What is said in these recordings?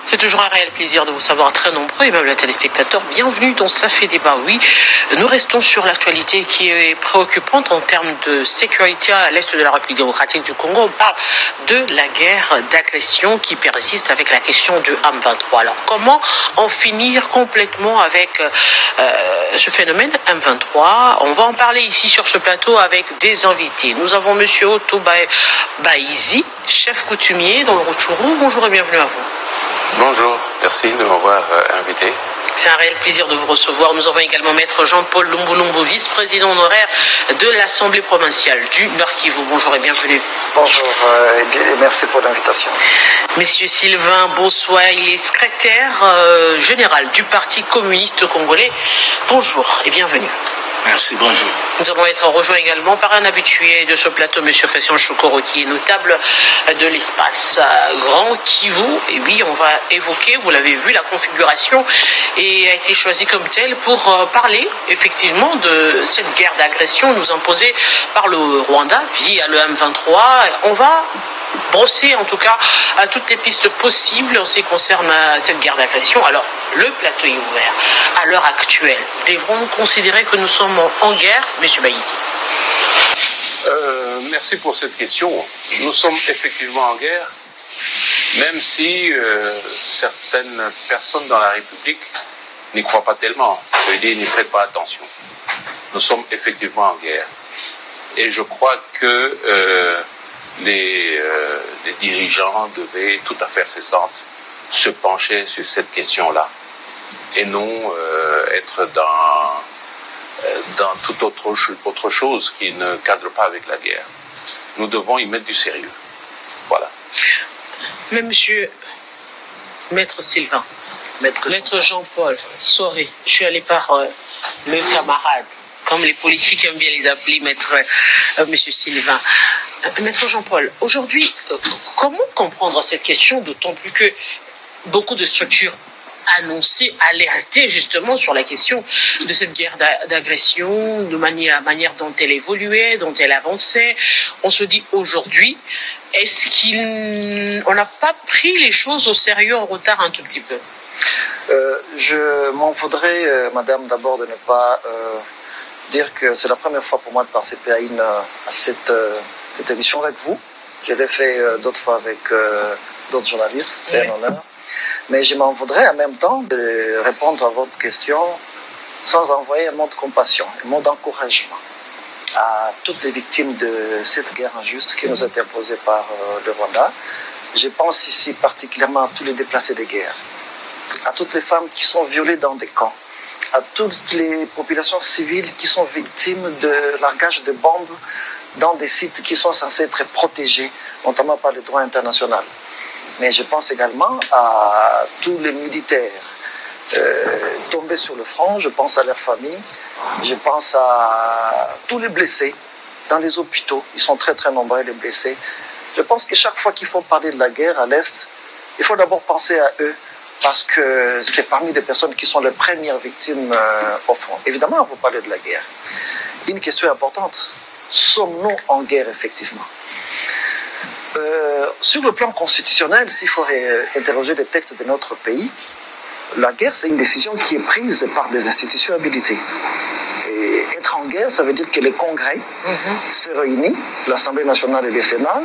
C'est toujours un réel plaisir de vous savoir très nombreux, aimables téléspectateurs. Bienvenue dans Ça fait débat. Oui, nous restons sur l'actualité qui est préoccupante en termes de sécurité à l'est de la République démocratique du Congo. On parle de la guerre d'agression qui persiste avec la question du M23. Alors, comment en finir complètement avec ce phénomène M23? On va en parler ici sur ce plateau avec des invités. Nous avons Monsieur Otto Baïzi, chef coutumier dans le Rutshuru. Bonjour et bienvenue à vous. Bonjour, merci de m'avoir invité. C'est un réel plaisir de vous recevoir. Nous avons également Maître Jean-Paul Lumbulumbu, vice-président honoraire de l'Assemblée provinciale du Nord Kivu. Bonjour et bienvenue. Bonjour et merci pour l'invitation. Monsieur Sylvain Bossois, il est secrétaire général du Parti communiste congolais. Bonjour et bienvenue. Merci, bonjour. Nous allons être rejoints également par un habitué de ce plateau, M. Christian Chokoro, qui est notable de l'espace Grand Kivu. Et oui, on va évoquer, vous l'avez vu, la configuration et a été choisie comme telle pour parler effectivement de cette guerre d'agression nous imposée par le Rwanda via le M23. On va brosser en tout cas à toutes les pistes possibles en ce qui concerne cette guerre d'agression. Alors, le plateau est ouvert. À l'heure actuelle, devrons-nous considérer que nous sommes en guerre, M. Baïzi? Merci pour cette question. Nous sommes effectivement en guerre, même si certaines personnes dans la République n'y croient pas tellement. Je veux dire, n'y prêtent pas attention. Nous sommes effectivement en guerre. Et je crois que les dirigeants devaient tout à fait cessantes se pencher sur cette question-là et non être dans toute autre chose qui ne cadre pas avec la guerre. Nous devons y mettre du sérieux. Voilà. Mais monsieur, Maître Sylvain, Maître Jean-Paul, sorry, je suis allé par le camarade, comme les politiques aiment bien les appeler, Monsieur Sylvain. Maître Jean-Paul, aujourd'hui, comment comprendre cette question, d'autant plus que beaucoup de structures annoncées, alertées justement sur la question de cette guerre d'agression, de manière dont elle évoluait, dont elle avançait. On se dit aujourd'hui, est-ce qu'on n'a pas pris les choses au sérieux en retard un tout petit peu? Je m'en voudrais, madame, d'abord de ne pas dire que c'est la première fois pour moi de participer à cette émission avec vous. Je l'ai fait d'autres fois avec d'autres journalistes, c'est un honneur. Mais je m'en voudrais en même temps de répondre à votre question sans envoyer un mot de compassion, un mot d'encouragement à toutes les victimes de cette guerre injuste qui nous a été imposée par le Rwanda. Je pense ici particulièrement à tous les déplacés de guerre, à toutes les femmes qui sont violées dans des camps, à toutes les populations civiles qui sont victimes de largage de bombes dans des sites qui sont censés être protégés, notamment par le droit international. Mais je pense également à tous les militaires tombés sur le front, je pense à leurs familles, je pense à tous les blessés dans les hôpitaux, ils sont très très nombreux les blessés. Je pense que chaque fois qu'il faut parler de la guerre à l'Est, il faut d'abord penser à eux, parce que c'est parmi les personnes qui sont les premières victimes au front. Évidemment, vous parlez de la guerre. Une question importante, sommes-nous en guerre effectivement? Sur le plan constitutionnel, s'il faut interroger les textes de notre pays, la guerre, c'est une décision qui est prise par des institutions habilitées. Et être en guerre, ça veut dire que les congrès se réunissent, l'Assemblée nationale et le Sénat,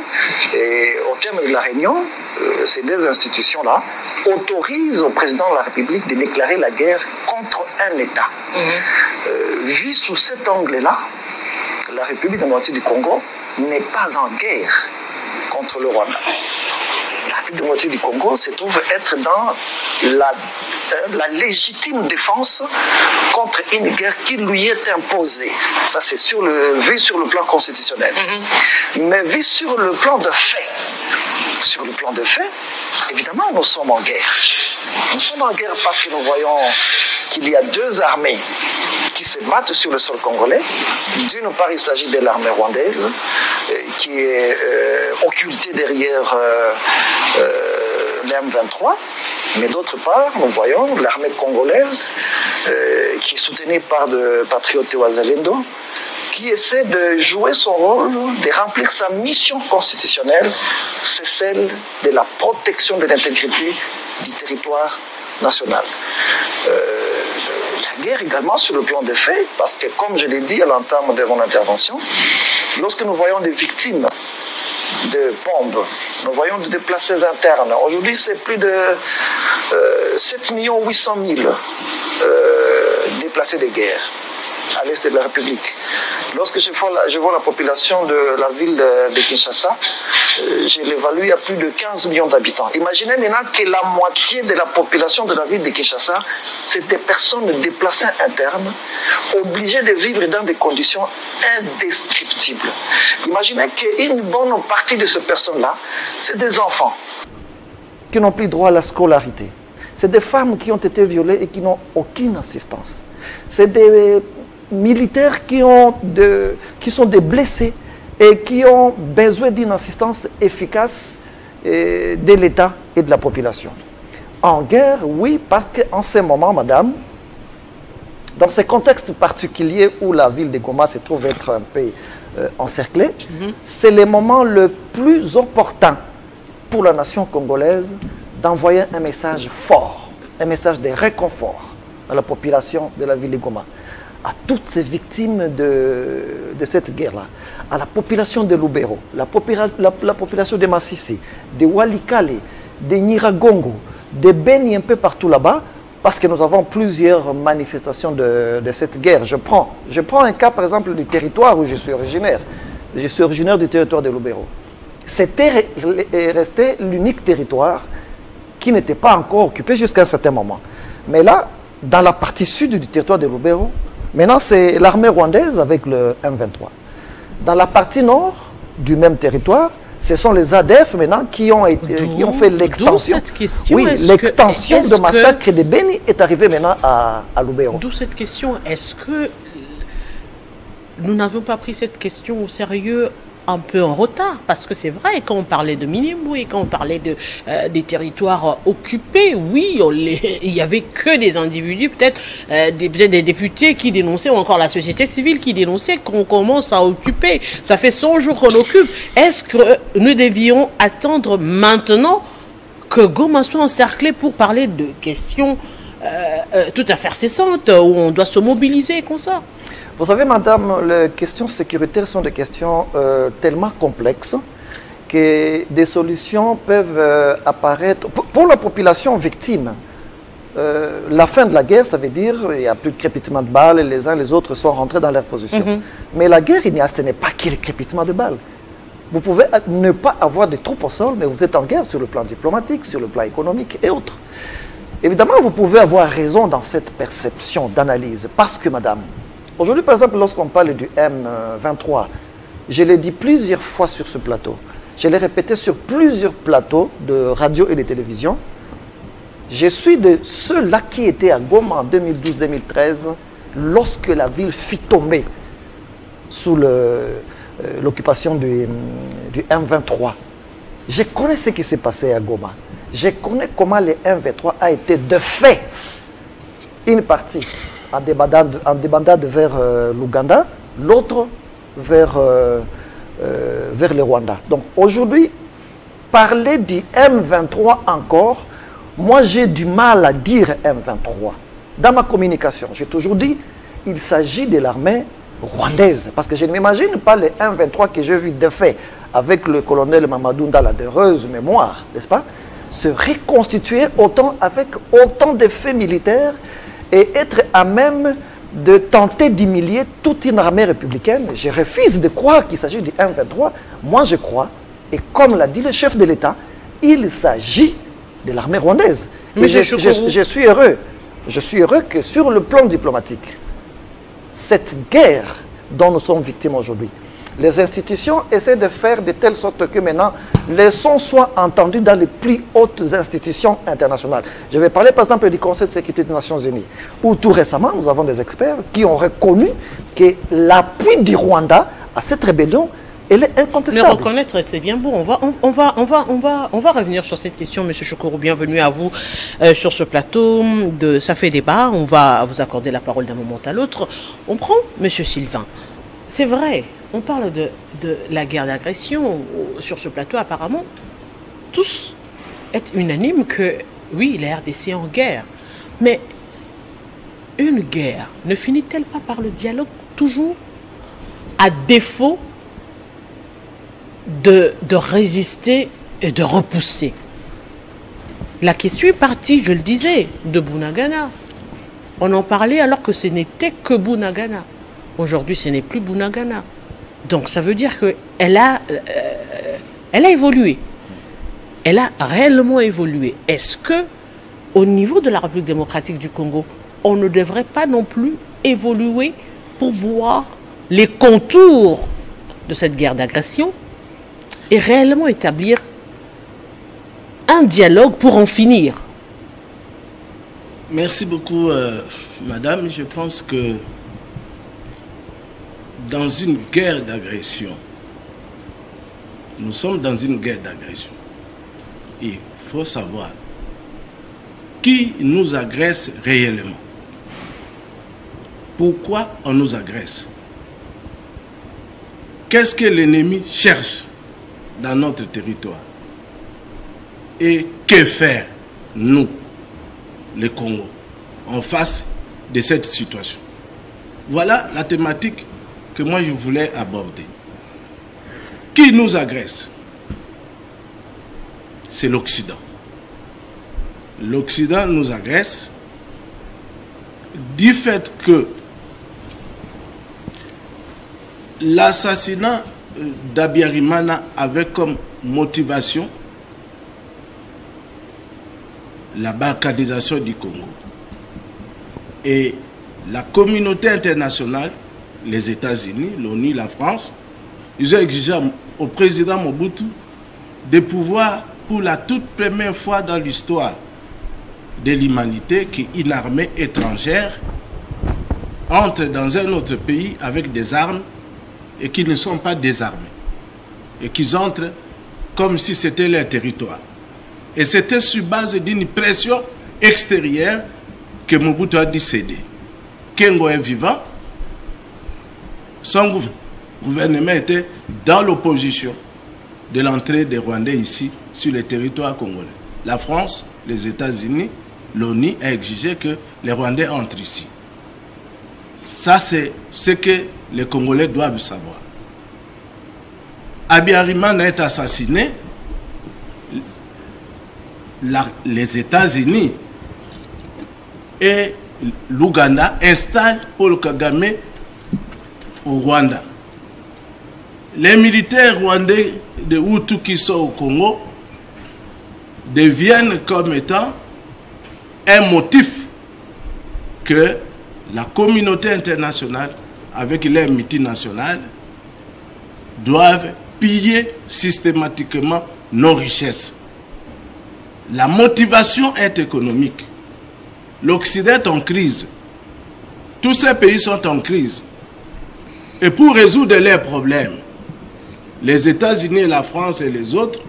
et au terme de la réunion, ces deux institutions-là autorisent au président de la République de déclarer la guerre contre un État. Vu sous cet angle-là, la République démocratique du Congo n'est pas en guerre contre le Rwanda. La République démocratique du Congo se trouve être dans la légitime défense contre une guerre qui lui est imposée. Ça, c'est vu sur le plan constitutionnel. Mais vu sur le plan de fait, évidemment, nous sommes en guerre. Nous sommes en guerre parce que nous voyons qu'il y a deux armées qui se battent sur le sol congolais. D'une part, il s'agit de l'armée rwandaise qui est occultée derrière l'M23, mais d'autre part, nous voyons l'armée congolaise qui est soutenue par de patriotes Wazalendo, qui essaie de jouer son rôle, de remplir sa mission constitutionnelle, c'est celle de la protection de l'intégrité du territoire national. La guerre également sur le plan des faits, parce que comme je l'ai dit à l'entame de mon intervention, lorsque nous voyons des victimes de bombes, nous voyons des déplacés internes, aujourd'hui c'est plus de 7 800 000 déplacés de guerre à l'est de la République. Lorsque je vois la population de la ville de Kinshasa, je l'évalue à plus de 15 millions d'habitants. Imaginez maintenant que la moitié de la population de la ville de Kinshasa, c'est des personnes déplacées internes, obligées de vivre dans des conditions indescriptibles. Imaginez qu'une bonne partie de ces personnes-là, c'est des enfants qui n'ont plus droit à la scolarité. C'est des femmes qui ont été violées et qui n'ont aucune assistance. C'est des militaires qui sont des blessés et qui ont besoin d'une assistance efficace de l'État et de la population. En guerre, oui, parce qu'en ce moment, madame, dans ce contexte particulier où la ville de Goma se trouve être un peu encerclée, c'est le moment le plus opportun pour la nation congolaise d'envoyer un message fort, un message de réconfort à la population de la ville de Goma, à toutes ces victimes de cette guerre-là, à la population de Lubero, la population de Massissi, de Walikale, de Nyiragongo, de Beni, un peu partout là-bas, parce que nous avons plusieurs manifestations de cette guerre. Je prends un cas, par exemple, du territoire où je suis originaire. Je suis originaire du territoire de Lubero. C'était resté l'unique territoire qui n'était pas encore occupé jusqu'à un certain moment. Mais là, dans la partie sud du territoire de Lubero, maintenant c'est l'armée rwandaise avec le M23. Dans la partie nord du même territoire, ce sont les ADF maintenant qui ont fait l'extension. Oui, l'extension de massacre de Beni est arrivée maintenant à Lubero. D'où cette question, est-ce que nous n'avons pas pris cette question au sérieux un peu en retard, parce que c'est vrai, quand on parlait de Minembwe, quand on parlait des territoires occupés, oui, il n'y avait que des individus, peut-être des députés qui dénonçaient, ou encore la société civile qui dénonçait qu'on commence à occuper. Ça fait 100 jours qu'on occupe. Est-ce que nous devions attendre maintenant que Goma soit encerclé pour parler de questions tout à fait cessantes, où on doit se mobiliser comme ça? Vous savez, madame, les questions sécuritaires sont des questions tellement complexes que des solutions peuvent apparaître. Pour la population victime, la fin de la guerre, ça veut dire qu'il n'y a plus de crépitement de balles, et les uns et les autres sont rentrés dans leur position. Mais la guerre, ce n'est pas que le crépitement de balles. Vous pouvez ne pas avoir de troupes au sol, mais vous êtes en guerre sur le plan diplomatique, sur le plan économique et autres. Évidemment, vous pouvez avoir raison dans cette perception d'analyse, parce que, madame, aujourd'hui, par exemple, lorsqu'on parle du M23, je l'ai dit plusieurs fois sur ce plateau, je l'ai répété sur plusieurs plateaux de radio et de télévision, je suis de ceux-là qui étaient à Goma en 2012-2013, lorsque la ville fit tomber sous l'occupation du M23. Je connais ce qui s'est passé à Goma. Je connais comment le M23 a été de fait une partie en débandade vers l'Ouganda, l'autre vers le Rwanda. Donc aujourd'hui, parler du M23 encore, moi j'ai du mal à dire M23. Dans ma communication, j'ai toujours dit il s'agit de l'armée rwandaise. Parce que je ne m'imagine pas le M23 que j'ai vu de fait avec le colonel Mamadou Ndala d'heureuse mémoire, n'est-ce pas, se reconstituer avec autant de faits militaires et être à même de tenter d'humilier toute une armée républicaine. Je refuse de croire qu'il s'agit du M23. Moi, je crois, et comme l'a dit le chef de l'État, il s'agit de l'armée rwandaise. Et je suis heureux. Je suis heureux que sur le plan diplomatique, cette guerre dont nous sommes victimes aujourd'hui, les institutions essaient de faire de telle sorte que maintenant, les sons soient entendus dans les plus hautes institutions internationales. Je vais parler par exemple du Conseil de sécurité des Nations Unies, où tout récemment, nous avons des experts qui ont reconnu que l'appui du Rwanda à cette rébellion Elle est incontestable. Le reconnaître, c'est bien beau. On va revenir sur cette question, M. Choukourou. Bienvenue à vous sur ce plateau. Ça fait débat. On va vous accorder la parole d'un moment à l'autre. On prend M. Sylvain. C'est vrai, on parle de la guerre d'agression sur ce plateau. Apparemment, tous est unanime que, oui, la RDC est en guerre. Mais une guerre ne finit-elle pas par le dialogue toujours, à défaut de résister et de repousser? La question est partie, je le disais, de Bunagana. On en parlait alors que ce n'était que Bunagana. Aujourd'hui, ce n'est plus Bunagana. Donc ça veut dire qu'elle a évolué. Elle a réellement évolué. Est-ce que, au niveau de la République démocratique du Congo, on ne devrait pas non plus évoluer pour voir les contours de cette guerre d'agression et réellement établir un dialogue pour en finir? Merci beaucoup, madame. Je pense que dans une guerre d'agression, nous sommes dans une guerre d'agression. Il faut savoir qui nous agresse réellement. Pourquoi on nous agresse? Qu'est-ce que l'ennemi cherche dans notre territoire? Et que faire, nous, le Congo, en face de cette situation? Voilà la thématique que moi je voulais aborder. Qui nous agresse? C'est l'Occident. L'Occident nous agresse du fait que l'assassinat d'Abiyarimana avait comme motivation la balkanisation du Congo. Et la communauté internationale, les États-Unis, l'ONU, la France, ils ont exigé au président Mobutu de pouvoir, pour la toute première fois dans l'histoire de l'humanité, qu'une armée étrangère entre dans un autre pays avec des armes et qui ne sont pas désarmés, et qu'ils entrent comme si c'était leur territoire. Et c'était sur base d'une pression extérieure que Mobutu a dû céder. Kengo est vivant, son gouvernement était dans l'opposition de l'entrée des Rwandais ici, sur le territoire congolais. La France, les États-Unis, l'ONU a exigé que les Rwandais entrent ici. Ça, c'est ce que les Congolais doivent savoir. Abiyarimana est assassiné. Les États-Unis et l'Ouganda installent Paul Kagame au Rwanda. Les militaires rwandais de Hutu qui sont au Congo deviennent comme étant un motif que la communauté internationale, avec les multinationales, doivent piller systématiquement nos richesses. La motivation est économique. L'Occident est en crise. Tous ces pays sont en crise. Et pour résoudre leurs problèmes, les États-Unis, la France et les autres,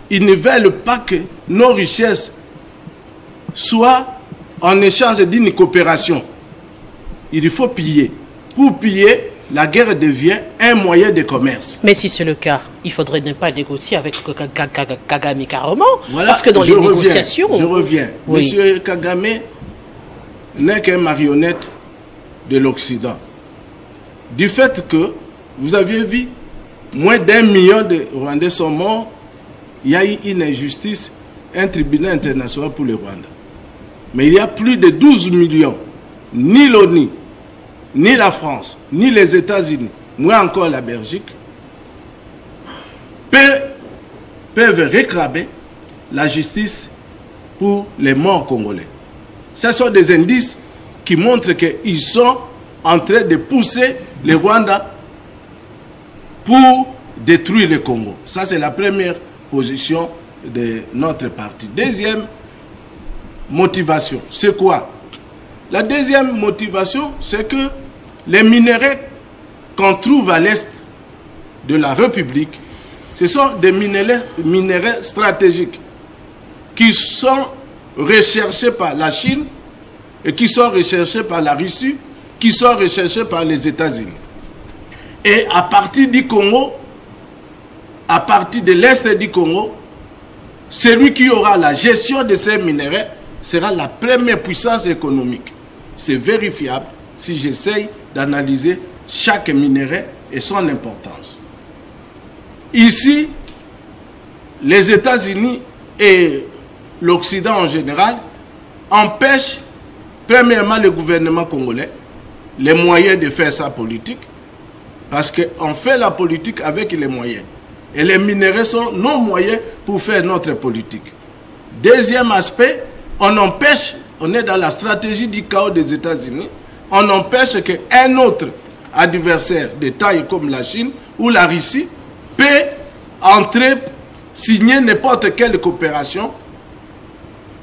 ils ne veulent pas que nos richesses soient en échange d'une coopération. Il faut piller. Pour piller, la guerre devient un moyen de commerce. Mais si c'est le cas, il faudrait ne pas négocier avec Kagame carrément. Voilà, parce que dans les négociations... Je reviens. Oui. Monsieur Kagame n'est qu'une marionnette de l'Occident. Du fait que, vous aviez vu, moins d'1 million de Rwandais sont morts, il y a eu une injustice, un tribunal international pour le Rwanda. Mais il y a plus de 12 millions, ni l'ONU, ni la France, ni les États-Unis, moins encore la Belgique, peuvent réclamer la justice pour les morts congolais. Ce sont des indices qui montrent qu'ils sont en train de pousser le Rwanda pour détruire le Congo. Ça, c'est la première position de notre parti. Deuxième motivation, c'est quoi? La deuxième motivation, c'est que les minéraux qu'on trouve à l'est de la République, ce sont des minéraux stratégiques qui sont recherchés par la Chine et qui sont recherchés par la Russie, qui sont recherchés par les États-Unis. Et à partir du Congo, à partir de l'Est du Congo, celui qui aura la gestion de ces minéraux sera la première puissance économique. C'est vérifiable si j'essaye d'analyser chaque minerai et son importance. Ici, les États-Unis et l'Occident en général empêchent premièrement le gouvernement congolais les moyens de faire sa politique, parce qu'on fait la politique avec les moyens. Et les minéraux sont nos moyens pour faire notre politique. Deuxième aspect, on empêche, on est dans la stratégie du chaos des États-Unis, on empêche qu'un autre adversaire de taille comme la Chine ou la Russie peut entrer, signer n'importe quelle coopération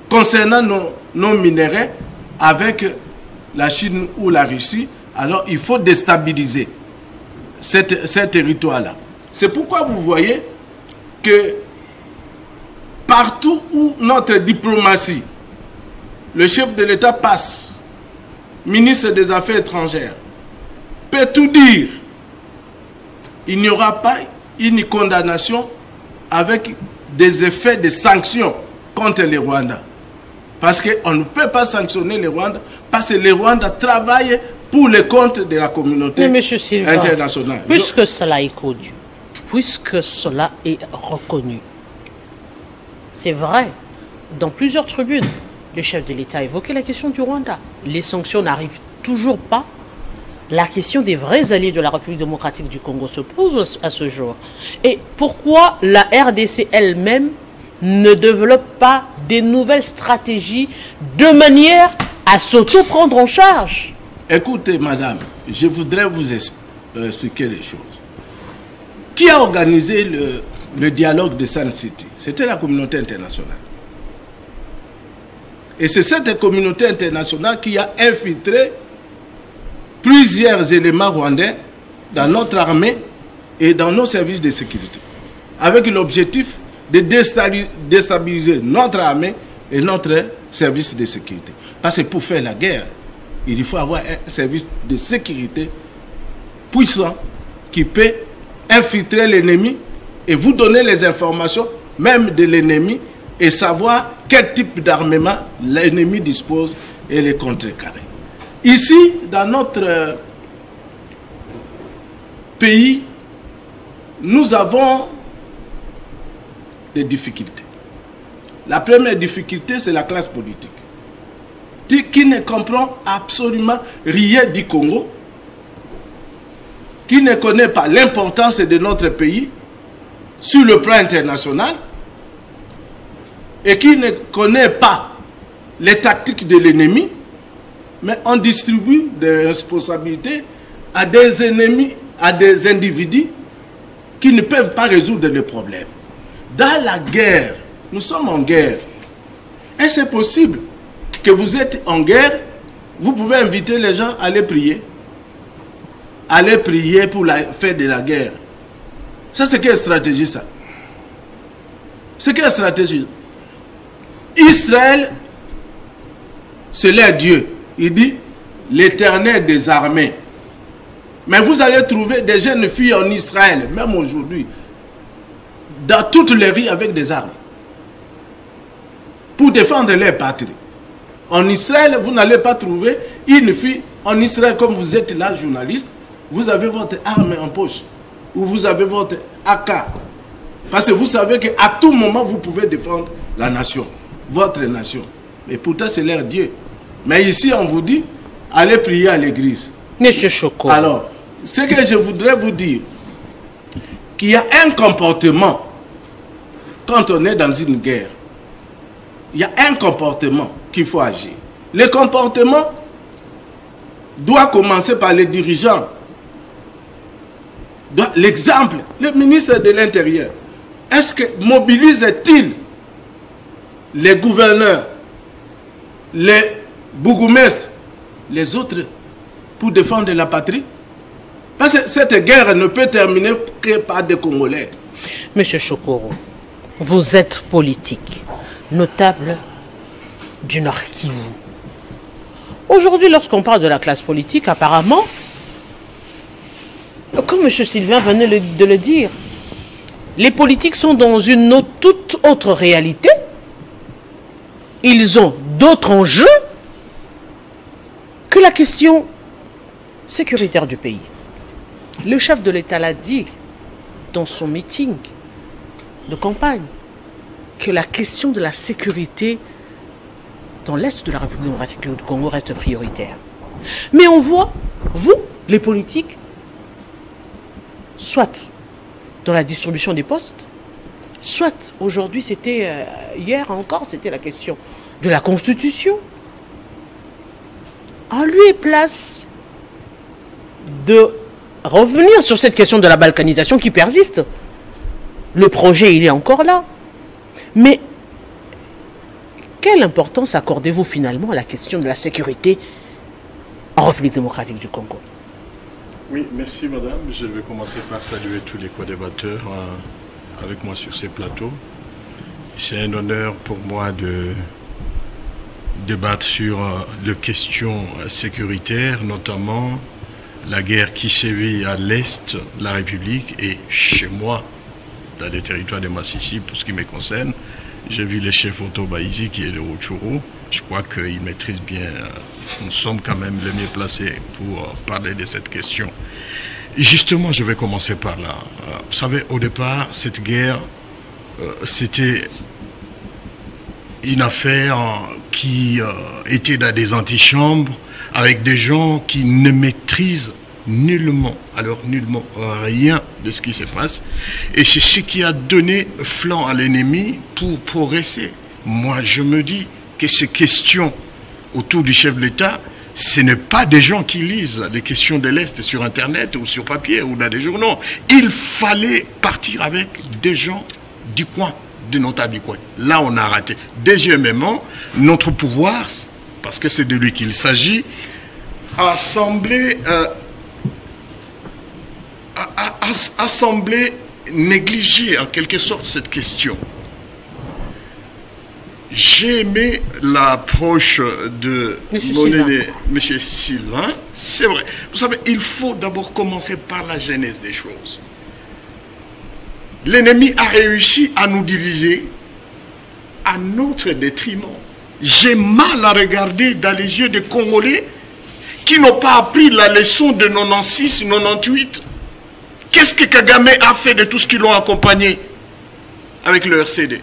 concernant nos minéraux avec la Chine ou la Russie. Alors il faut déstabiliser ces territoires-là. C'est pourquoi vous voyez que partout où notre diplomatie, le chef de l'État passe, ministre des Affaires étrangères, peut tout dire, il n'y aura pas une condamnation avec des effets de sanctions contre les Rwandais. Parce qu'on ne peut pas sanctionner les Rwandais, parce que les Rwandais travaillent pour le compte de la communauté internationale. Puisque cela est connu, puisque cela est reconnu, c'est vrai, dans plusieurs tribunes, le chef de l'État a évoqué la question du Rwanda. Les sanctions n'arrivent toujours pas. La question des vrais alliés de la République démocratique du Congo se pose à ce jour. Et pourquoi la RDC elle-même ne développe pas des nouvelles stratégies de manière à s'auto-prendre en charge? Écoutez, madame, je voudrais vous expliquer les choses. Qui a organisé le dialogue de Sun City? C'était la communauté internationale. Et c'est cette communauté internationale qui a infiltré plusieurs éléments rwandais dans notre armée et dans nos services de sécurité, avec l'objectif de déstabiliser notre armée et notre service de sécurité. Parce que pour faire la guerre, il faut avoir un service de sécurité puissant qui peut infiltrer l'ennemi et vous donner les informations même de l'ennemi et savoir quel type d'armement l'ennemi dispose et les contrecarrer. Ici, dans notre pays, nous avons des difficultés. La première difficulté, c'est la classe politique, qui ne comprend absolument rien du Congo, qui ne connaît pas l'importance de notre pays sur le plan international et qui ne connaît pas les tactiques de l'ennemi, mais on distribue des responsabilités à des ennemis, à des individus qui ne peuvent pas résoudre les problèmes. Dans la guerre, nous sommes en guerre. Et c'est possible que vous êtes en guerre, vous pouvez inviter les gens à aller prier. Aller prier pour la fête de la guerre. Ça, c'est quelle stratégie, ça? C'est quelle stratégie? Israël, c'est leur Dieu. Il dit l'Éternel des armées. Mais vous allez trouver des jeunes filles en Israël, même aujourd'hui, dans toutes les rues avec des armes, pour défendre leur patrie. En Israël, vous n'allez pas trouver une fille en Israël, comme vous êtes là, journaliste, vous avez votre arme en poche, ou vous avez votre AK. Parce que vous savez qu'à tout moment, vous pouvez défendre la nation, votre nation. Et pourtant, c'est leur Dieu. Mais ici, on vous dit, allez prier à l'église. Monsieur Choko. Alors, ce que je voudrais vous dire, qu'il y a un comportement, quand on est dans une guerre, il y a un comportement qu'il faut agir. Le comportement doit commencer par les dirigeants. L'exemple, le ministre de l'Intérieur, est-ce que mobilise-t-il les gouverneurs, les bourgmestres, les autres pour défendre la patrie? Parce que cette guerre ne peut terminer que par des Congolais. Monsieur Chokoro, vous êtes politique, notable du Nord Kivu. Aujourd'hui, lorsqu'on parle de la classe politique, apparemment, comme M. Sylvain venait de le dire, les politiques sont dans une toute autre réalité. Ils ont d'autres enjeux que la question sécuritaire du pays. Le chef de l'État l'a dit dans son meeting de campagne que la question de la sécurité dans l'Est de la République démocratique du Congo reste prioritaire. Mais on voit, vous, les politiques, soit dans la distribution des postes, soit aujourd'hui, c'était hier encore, c'était la question de la Constitution. En lieu et place de revenir sur cette question de la balkanisation qui persiste, le projet, il est encore là. Mais quelle importance accordez-vous finalement à la question de la sécurité en République démocratique du Congo? Oui, merci madame. Je vais commencer par saluer tous les co-débatteurs avec moi sur ces plateaux. C'est un honneur pour moi de débattre sur les questions sécuritaires, notamment la guerre qui sévit à l'est de la République et chez moi, dans les territoires de Massissi, pour ce qui me concerne. J'ai vu le chef Otto Baïzi qui est de Rutshuru. Je crois qu'il maîtrise bien. Nous sommes quand même les mieux placés pour parler de cette question. Et justement, je vais commencer par là. Vous savez, au départ, cette guerre, c'était une affaire qui était dans des antichambres avec des gens qui ne maîtrisent nullement, alors nullement rien de ce qui se passe. Et c'est ce qui a donné flanc à l'ennemi pour progresser. Moi, je me dis que ces questions autour du chef de l'État, ce n'est pas des gens qui lisent les questions de l'Est sur Internet ou sur papier ou dans des journaux. Il fallait partir avec des gens du coin, des notables du coin. Là, on a raté. Deuxièmement, notre pouvoir, parce que c'est de lui qu'il s'agit, a semblé négliger en quelque sorte cette question. J'ai aimé l'approche de M. Sylvain. C'est vrai. Vous savez, il faut d'abord commencer par la genèse des choses. L'ennemi a réussi à nous diviser à notre détriment. J'ai mal à regarder dans les yeux des Congolais qui n'ont pas appris la leçon de 96, 98. Qu'est-ce que Kagame a fait de tout ce qui l'ont accompagné avec le RCD?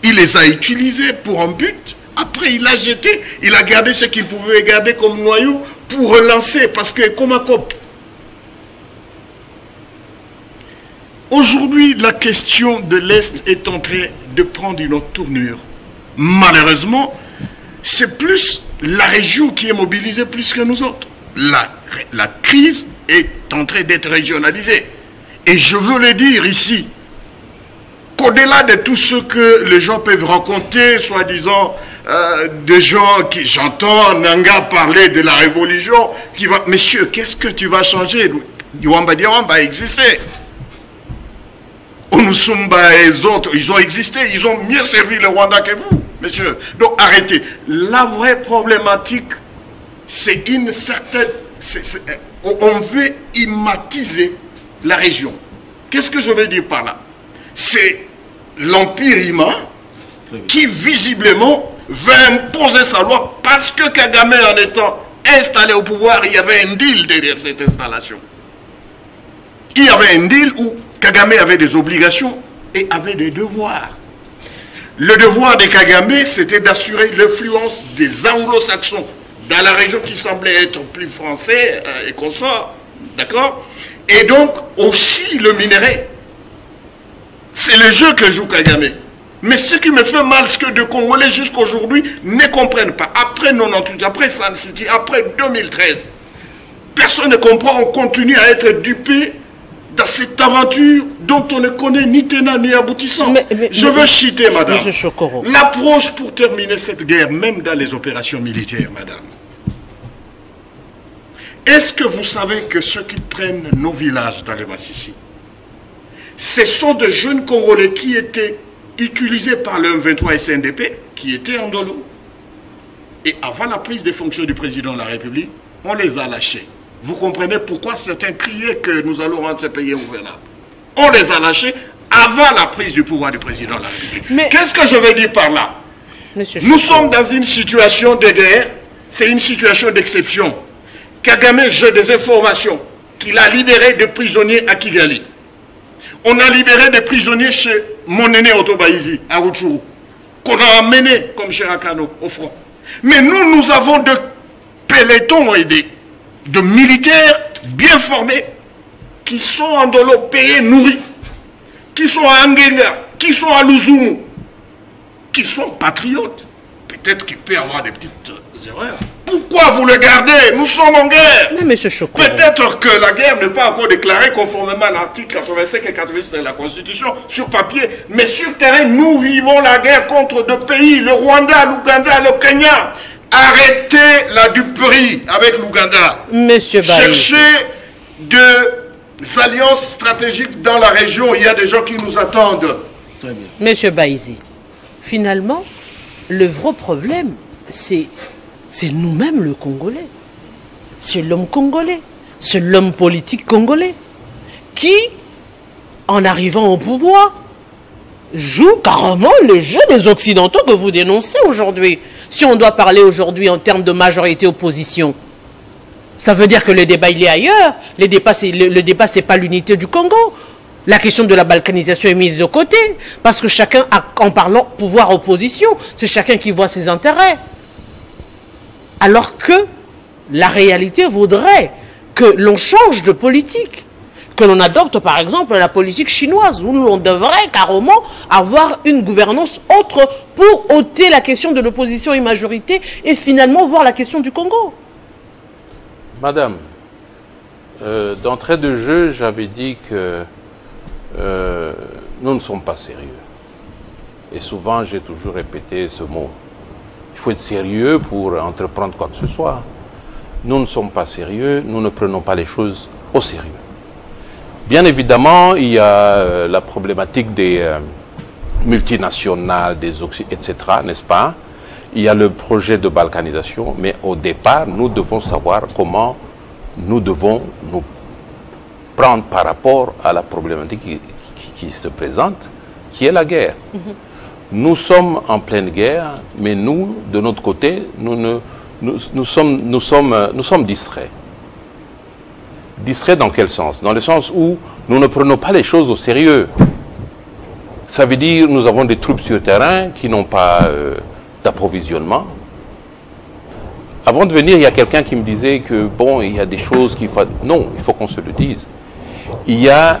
Il les a utilisés pour un but. Après, il a jeté, il a gardé ce qu'il pouvait garder comme noyau pour relancer. Parce que, comme un cop. Aujourd'hui, la question de l'Est est en train de prendre une autre tournure. Malheureusement, c'est plus la région qui est mobilisée plus que nous autres. La crise est en train d'être régionalisée. Et je veux le dire ici, qu'au-delà de tout ce que les gens peuvent raconter, soi-disant des gens qui, j'entends Nanga parler de la révolution, qui va, monsieur, qu'est-ce que tu vas changer? Diwamba a existé. Onusumba et les autres, ils ont existé, ils ont mieux servi le Rwanda que vous, monsieur. Donc arrêtez. La vraie problématique, c'est une certaine... on veut immatiser la région. Qu'est-ce que je veux dire par là? C'est l'Empire Ima qui visiblement veut imposer sa loi parce que Kagame, en étant installé au pouvoir, il y avait un deal derrière cette installation. Il y avait un deal où Kagame avait des obligations et avait des devoirs. Le devoir de Kagame, c'était d'assurer l'influence des anglo-saxons dans la région qui semblait être plus français et consort. D'accord? Et donc, aussi le minerai. C'est le jeu que joue Kagame. Mais ce qui me fait mal, c'est que de Congolais jusqu'à aujourd'hui ne comprennent pas. Après 98, après Sun City, après 2013, personne ne comprend, on continue à être dupé dans cette aventure dont on ne connaît ni tenant ni aboutissant. Je veux citer, madame, l'approche pour terminer cette guerre, même dans les opérations militaires, madame, Est-ce que vous savez que ceux qui prennent nos villages dans les Massissi, ce sont de jeunes Congolais qui étaient utilisés par le M23 et CNDP, qui étaient en Ndolo. Et avant la prise des fonctions du président de la République, on les a lâchés. Vous comprenez pourquoi certains criaient que nous allons rendre ces pays gouvernables. On les a lâchés avant la prise du pouvoir du président de la République. Qu'est-ce que je veux dire par là? Nous sommes dans une situation de guerre, c'est une situation d'exception. Kagame jette des informations qu'il a libéré des prisonniers à Kigali. On a libéré des prisonniers chez mon aîné Otobaïzi, à Rutshuru, qu'on a amené comme Cherakano au front. Mais nous, nous avons de pelotons et de militaires bien formés qui sont en Ndolo payés, nourris, qui sont à Angenga, qui sont à Luzumu, qui sont patriotes. Peut-être qu'il peut y avoir des petites erreurs. Pourquoi vous le gardez? Nous sommes en guerre. Peut-être que la guerre n'est pas encore déclarée conformément à l'article 85 et 86 de la Constitution sur papier, mais sur terrain, nous vivons la guerre contre deux pays, le Rwanda, l'Ouganda, le Kenya. Arrêtez la duperie avec l'Ouganda. Cherchez des alliances stratégiques dans la région. Il y a des gens qui nous attendent. Très bien. Monsieur Baïzi, finalement, le vrai problème, c'est nous-mêmes le Congolais. C'est l'homme congolais. C'est l'homme politique congolais qui, en arrivant au pouvoir, joue carrément le jeu des Occidentaux que vous dénoncez aujourd'hui. Si on doit parler aujourd'hui en termes de majorité-opposition, ça veut dire que le débat, il est ailleurs. Le débat, c'est pas l'unité du Congo. La question de la balkanisation est mise de côté. Parce que chacun, en parlant pouvoir-opposition, c'est chacun qui voit ses intérêts. Alors que la réalité voudrait que l'on change de politique. Que l'on adopte par exemple la politique chinoise, où on devrait carrément avoir une gouvernance autre pour ôter la question de l'opposition et majorité et finalement voir la question du Congo. Madame, d'entrée de jeu, j'avais dit que nous ne sommes pas sérieux. Et souvent, j'ai toujours répété ce mot. Il faut être sérieux pour entreprendre quoi que ce soit. Nous ne sommes pas sérieux, nous ne prenons pas les choses au sérieux. Bien évidemment, il y a la problématique des multinationales, des etc., n'est-ce pas? Il y a le projet de balkanisation, mais au départ, nous devons savoir comment nous devons nous prendre par rapport à la problématique qui se présente, qui est la guerre. Nous sommes en pleine guerre, mais nous, de notre côté, nous sommes distraits. Distraits dans quel sens? Dans le sens où nous ne prenons pas les choses au sérieux. Ça veut dire que nous avons des troupes sur le terrain qui n'ont pas d'approvisionnement. Avant de venir, il y a quelqu'un qui me disait que, bon, il y a des choses qu'il faut... Non, il faut qu'on se le dise. Il y a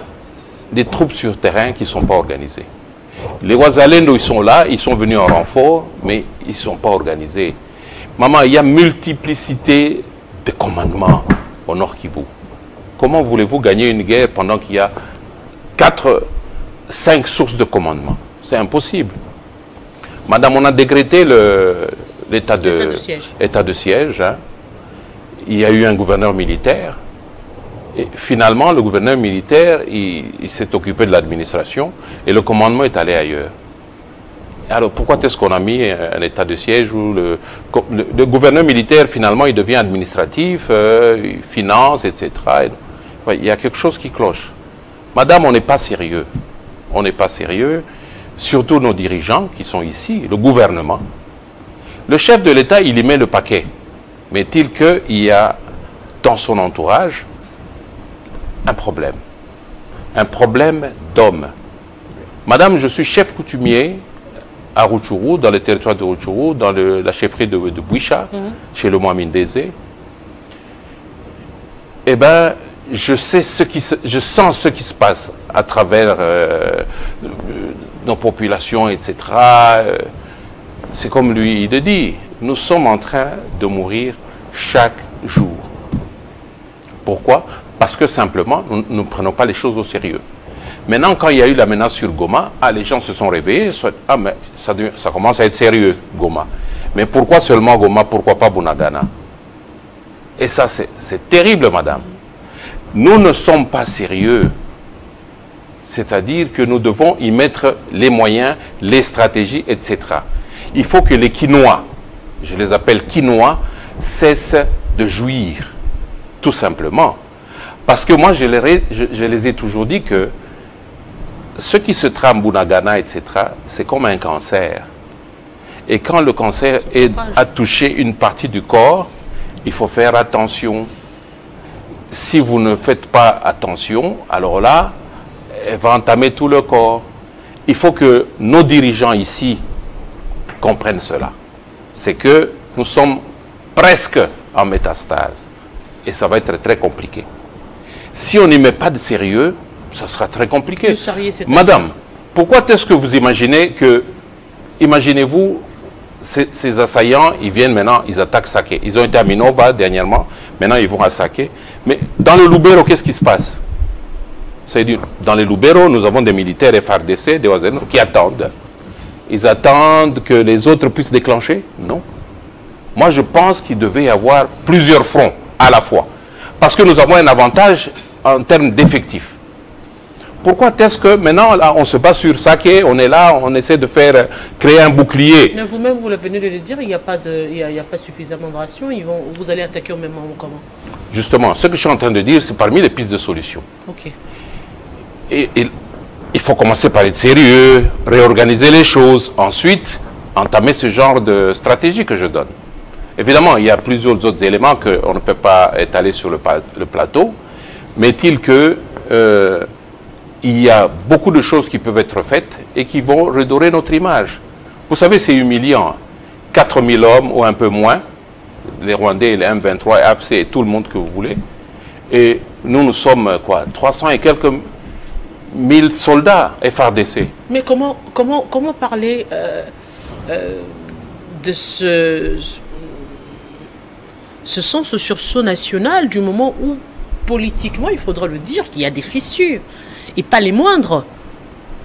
des troupes sur le terrain qui ne sont pas organisées. Les Ouazalendo, ils sont là, ils sont venus en renfort, mais ils ne sont pas organisés. Maman, il y a multiplicité de commandements au Nord Kivu. Comment voulez-vous gagner une guerre pendant qu'il y a 5 sources de commandement? C'est impossible. Madame, on a décrété l'état de siège. Hein. Il y a eu un gouverneur militaire. Et finalement, le gouverneur militaire, il s'est occupé de l'administration et le commandement est allé ailleurs. Alors pourquoi est-ce qu'on a mis un état de siège où le gouverneur militaire, finalement, il devient administratif, il finance, etc. Il y a quelque chose qui cloche. Madame, on n'est pas sérieux. On n'est pas sérieux, surtout nos dirigeants qui sont ici, le gouvernement. Le chef de l'État, il y met le paquet. Mais est-il qu'il y a dans son entourage un problème d'homme. Madame, je suis chef coutumier à Rutshuru, dans le territoire de Rutshuru, dans la chefferie de Bouicha, chez le Mohamed Désé. Eh bien, je sens ce qui se passe à travers nos populations, etc. C'est comme lui il le dit, nous sommes en train de mourir chaque jour. Pourquoi? Parce que simplement, nous ne prenons pas les choses au sérieux. Maintenant, quand il y a eu la menace sur Goma, les gens se sont réveillés, ah mais ça commence à être sérieux, Goma. Mais pourquoi seulement Goma, pourquoi pas Bunagana? Et ça, c'est terrible, madame. Nous ne sommes pas sérieux. C'est-à-dire que nous devons y mettre les moyens, les stratégies, etc. Il faut que les Quinois, je les appelle Quinois, cessent de jouir, tout simplement. Parce que moi, je les ai toujours dit que ce qui se trame Bunagana, etc., c'est comme un cancer. Et quand le cancer a touché une partie du corps, il faut faire attention. Si vous ne faites pas attention, alors là, elle va entamer tout le corps. Il faut que nos dirigeants ici comprennent cela. C'est que nous sommes presque en métastase. Et ça va être très compliqué. Si on n'y met pas de sérieux, ça sera très compliqué. Madame, pourquoi est-ce que vous imaginez que... Imaginez-vous, ces assaillants, ils viennent maintenant, ils attaquent Saké. Ils ont été à Minova dernièrement, maintenant ils vont à Saké. Mais dans le Lubero, qu'est-ce qui se passe? C'est-à-dire, dans les Lubero, nous avons des militaires FARDC, des OASN, qui attendent. Ils attendent que les autres puissent déclencher? Non. Moi, je pense qu'il devait y avoir plusieurs fronts à la fois. Parce que nous avons un avantage en termes d'effectifs. Pourquoi est-ce que maintenant, là, on se bat sur Saké, on est là, on essaie de créer un bouclier? Mais vous-même, vous venez de le dire, il n'y a pas suffisamment de rations, vous allez attaquer au même moment comment? Justement, ce que je suis en train de dire, c'est parmi les pistes de solution. Ok. Et il faut commencer par être sérieux, réorganiser les choses, ensuite entamer ce genre de stratégie que je donne. Évidemment, il y a plusieurs autres éléments qu'on ne peut pas étaler sur le plateau, mais est-il que il y a beaucoup de choses qui peuvent être faites et qui vont redorer notre image. Vous savez, c'est humiliant. 4000 hommes ou un peu moins, les Rwandais, les M23, AFC et tout le monde que vous voulez. Et nous sommes, quoi, 300 et quelques 1000 soldats FARDC. Mais comment parler de ce sens de sursaut national du moment où, politiquement, il faudra le dire, qu'il y a des fissures. Et pas les moindres.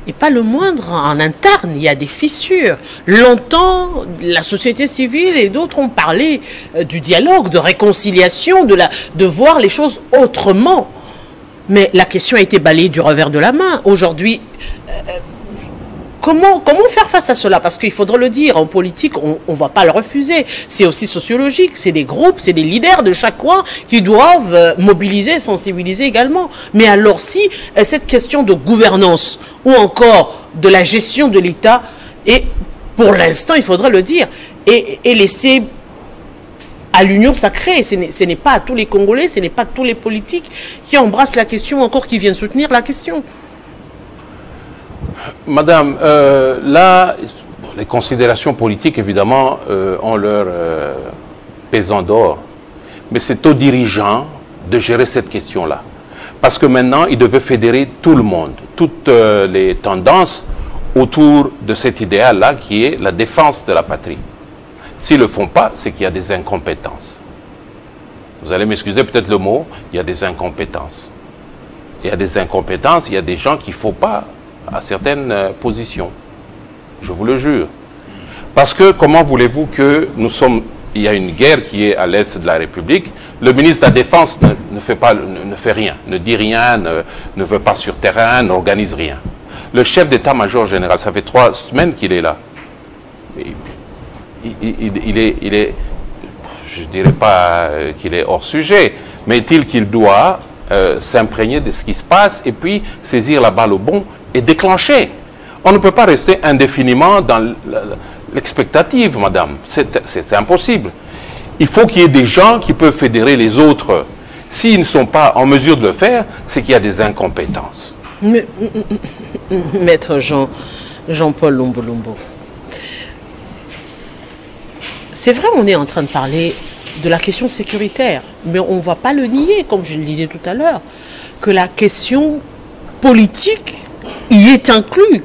Et pas le moindre, en interne, il y a des fissures. Longtemps, la société civile et d'autres ont parlé du dialogue, de réconciliation, de voir les choses autrement. Mais la question a été balayée du revers de la main. Aujourd'hui, comment faire face à cela? Parce qu'il faudra le dire, en politique, on ne va pas le refuser. C'est aussi sociologique, c'est des groupes, c'est des leaders de chaque coin qui doivent mobiliser, sensibiliser également. Mais alors si cette question de gouvernance ou encore de la gestion de l'État, et pour l'instant, il faudra le dire, et laisser à l'union sacrée, ce n'est pas à tous les Congolais, ce n'est pas tous les politiques qui embrassent la question, encore qui viennent soutenir la question. Madame, là, les considérations politiques, évidemment, ont leur pesant d'or. Mais c'est aux dirigeants de gérer cette question-là. Parce que maintenant, ils devaient fédérer tout le monde, toutes les tendances autour de cet idéal-là qui est la défense de la patrie. S'ils ne le font pas, c'est qu'il y a des incompétences. Vous allez m'excuser peut-être le mot, il y a des incompétences. Il y a des incompétences, il y a des gens qu'il ne faut pas à certaines positions. Je vous le jure. Parce que comment voulez-vous que nous sommes... Il y a une guerre qui est à l'est de la République. Le ministre de la Défense ne fait rien, ne dit rien, ne veut pas sur terrain, n'organise rien. Le chef d'état-major général, ça fait 3 semaines qu'il est là. Il est, je ne dirais pas qu'il est hors sujet, mais est-il qu'il doit s'imprégner de ce qui se passe et puis saisir la balle au bond et déclencher. On ne peut pas rester indéfiniment dans l'expectative, madame. C'est impossible. Il faut qu'il y ait des gens qui peuvent fédérer les autres. S'ils ne sont pas en mesure de le faire, c'est qu'il y a des incompétences. Maître Jean-Paul Lombo. C'est vrai, on est en train de parler de la question sécuritaire, mais on ne va pas le nier, comme je le disais tout à l'heure, que la question politique y est inclue.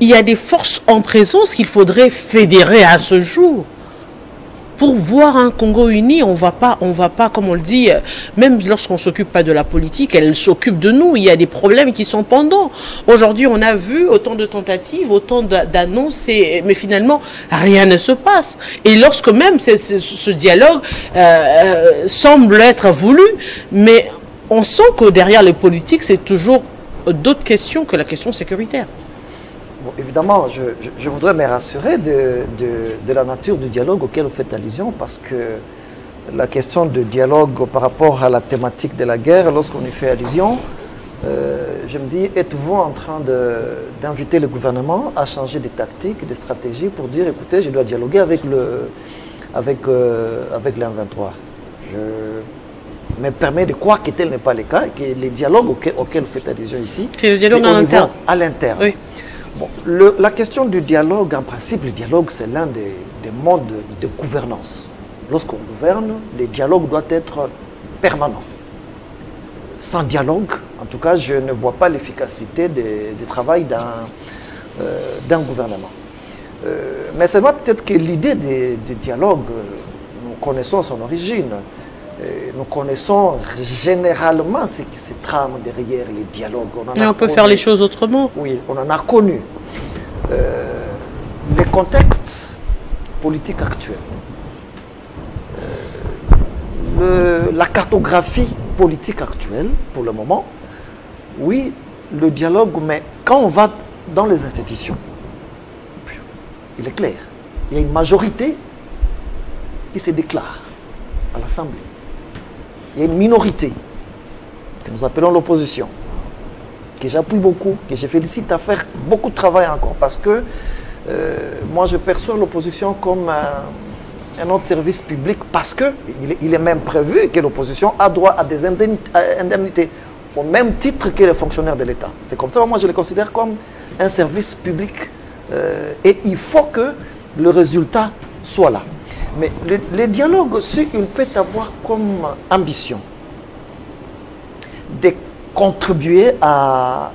Il y a des forces en présence qu'il faudrait fédérer à ce jour. Pour voir un Congo uni, on va pas, comme on le dit, même lorsqu'on s'occupe pas de la politique, elle s'occupe de nous. Il y a des problèmes qui sont pendants. Aujourd'hui, on a vu autant de tentatives, autant d'annonces, mais finalement, rien ne se passe. Et lorsque même ce dialogue semble être voulu, mais on sent que derrière les politiques, c'est toujours d'autres questions que la question sécuritaire. Bon, évidemment, je voudrais me rassurer de la nature du dialogue auquel vous faites allusion, parce que la question de dialogue par rapport à la thématique de la guerre, lorsqu'on y fait allusion, je me dis, êtes-vous en train d'inviter le gouvernement à changer des tactiques, des stratégies pour dire, écoutez, je dois dialoguer avec l'M23. Je me permets de croire que tel n'est pas le cas, et que les dialogues auxquels vous faites allusion ici, c'est le dialogue à l'interne. Oui. Bon, la question du dialogue, en principe, le dialogue, c'est l'un des modes de gouvernance. Lorsqu'on gouverne, le dialogue doit être permanent. Sans dialogue, en tout cas, je ne vois pas l'efficacité du travail d'un gouvernement. Mais c'est vrai peut-être que l'idée du dialogue, nous connaissons son origine. Nous connaissons généralement ce qui se trame derrière les dialogues. Mais on peut faire les choses autrement. Oui, on en a connu. Les contextes politiques actuels, la cartographie politique actuelle, pour le moment, oui, le dialogue, mais quand on va dans les institutions, il est clair, il y a une majorité qui se déclare à l'Assemblée. Il y a une minorité que nous appelons l'opposition, que j'appuie beaucoup, que je félicite à faire beaucoup de travail encore, parce que moi je perçois l'opposition comme un autre service public, parce qu'il est même prévu que l'opposition a droit à des indemnités, au même titre que les fonctionnaires de l'État. C'est comme ça, moi je les considère comme un service public, et il faut que le résultat soit là. Mais le dialogue aussi, il peut avoir comme ambition de contribuer à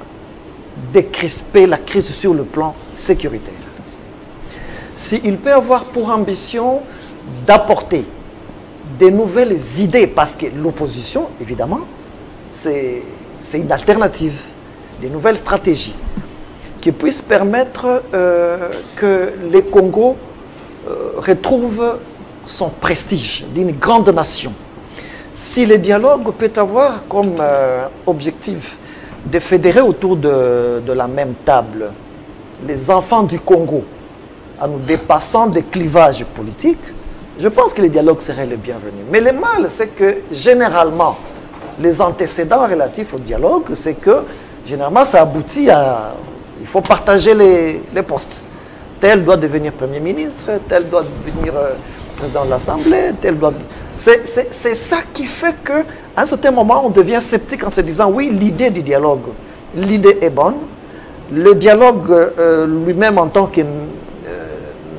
décrisper la crise sur le plan sécuritaire. S'il peut avoir pour ambition d'apporter des nouvelles idées, parce que l'opposition, évidemment, c'est une alternative, des nouvelles stratégies qui puissent permettre que les Congo retrouve son prestige d'une grande nation. Si le dialogue peut avoir comme objectif de fédérer autour de la même table les enfants du Congo en nous dépassant des clivages politiques, je pense que le dialogue serait le bienvenu. Mais le mal, c'est que généralement, les antécédents relatifs au dialogue, c'est que généralement ça aboutit à... Il faut partager les postes. Tel doit devenir Premier ministre, tel doit devenir président de l'Assemblée, tel doit... C'est ça qui fait qu'à un certain moment, on devient sceptique en se disant, oui, l'idée du dialogue, l'idée est bonne. Le dialogue lui-même en tant que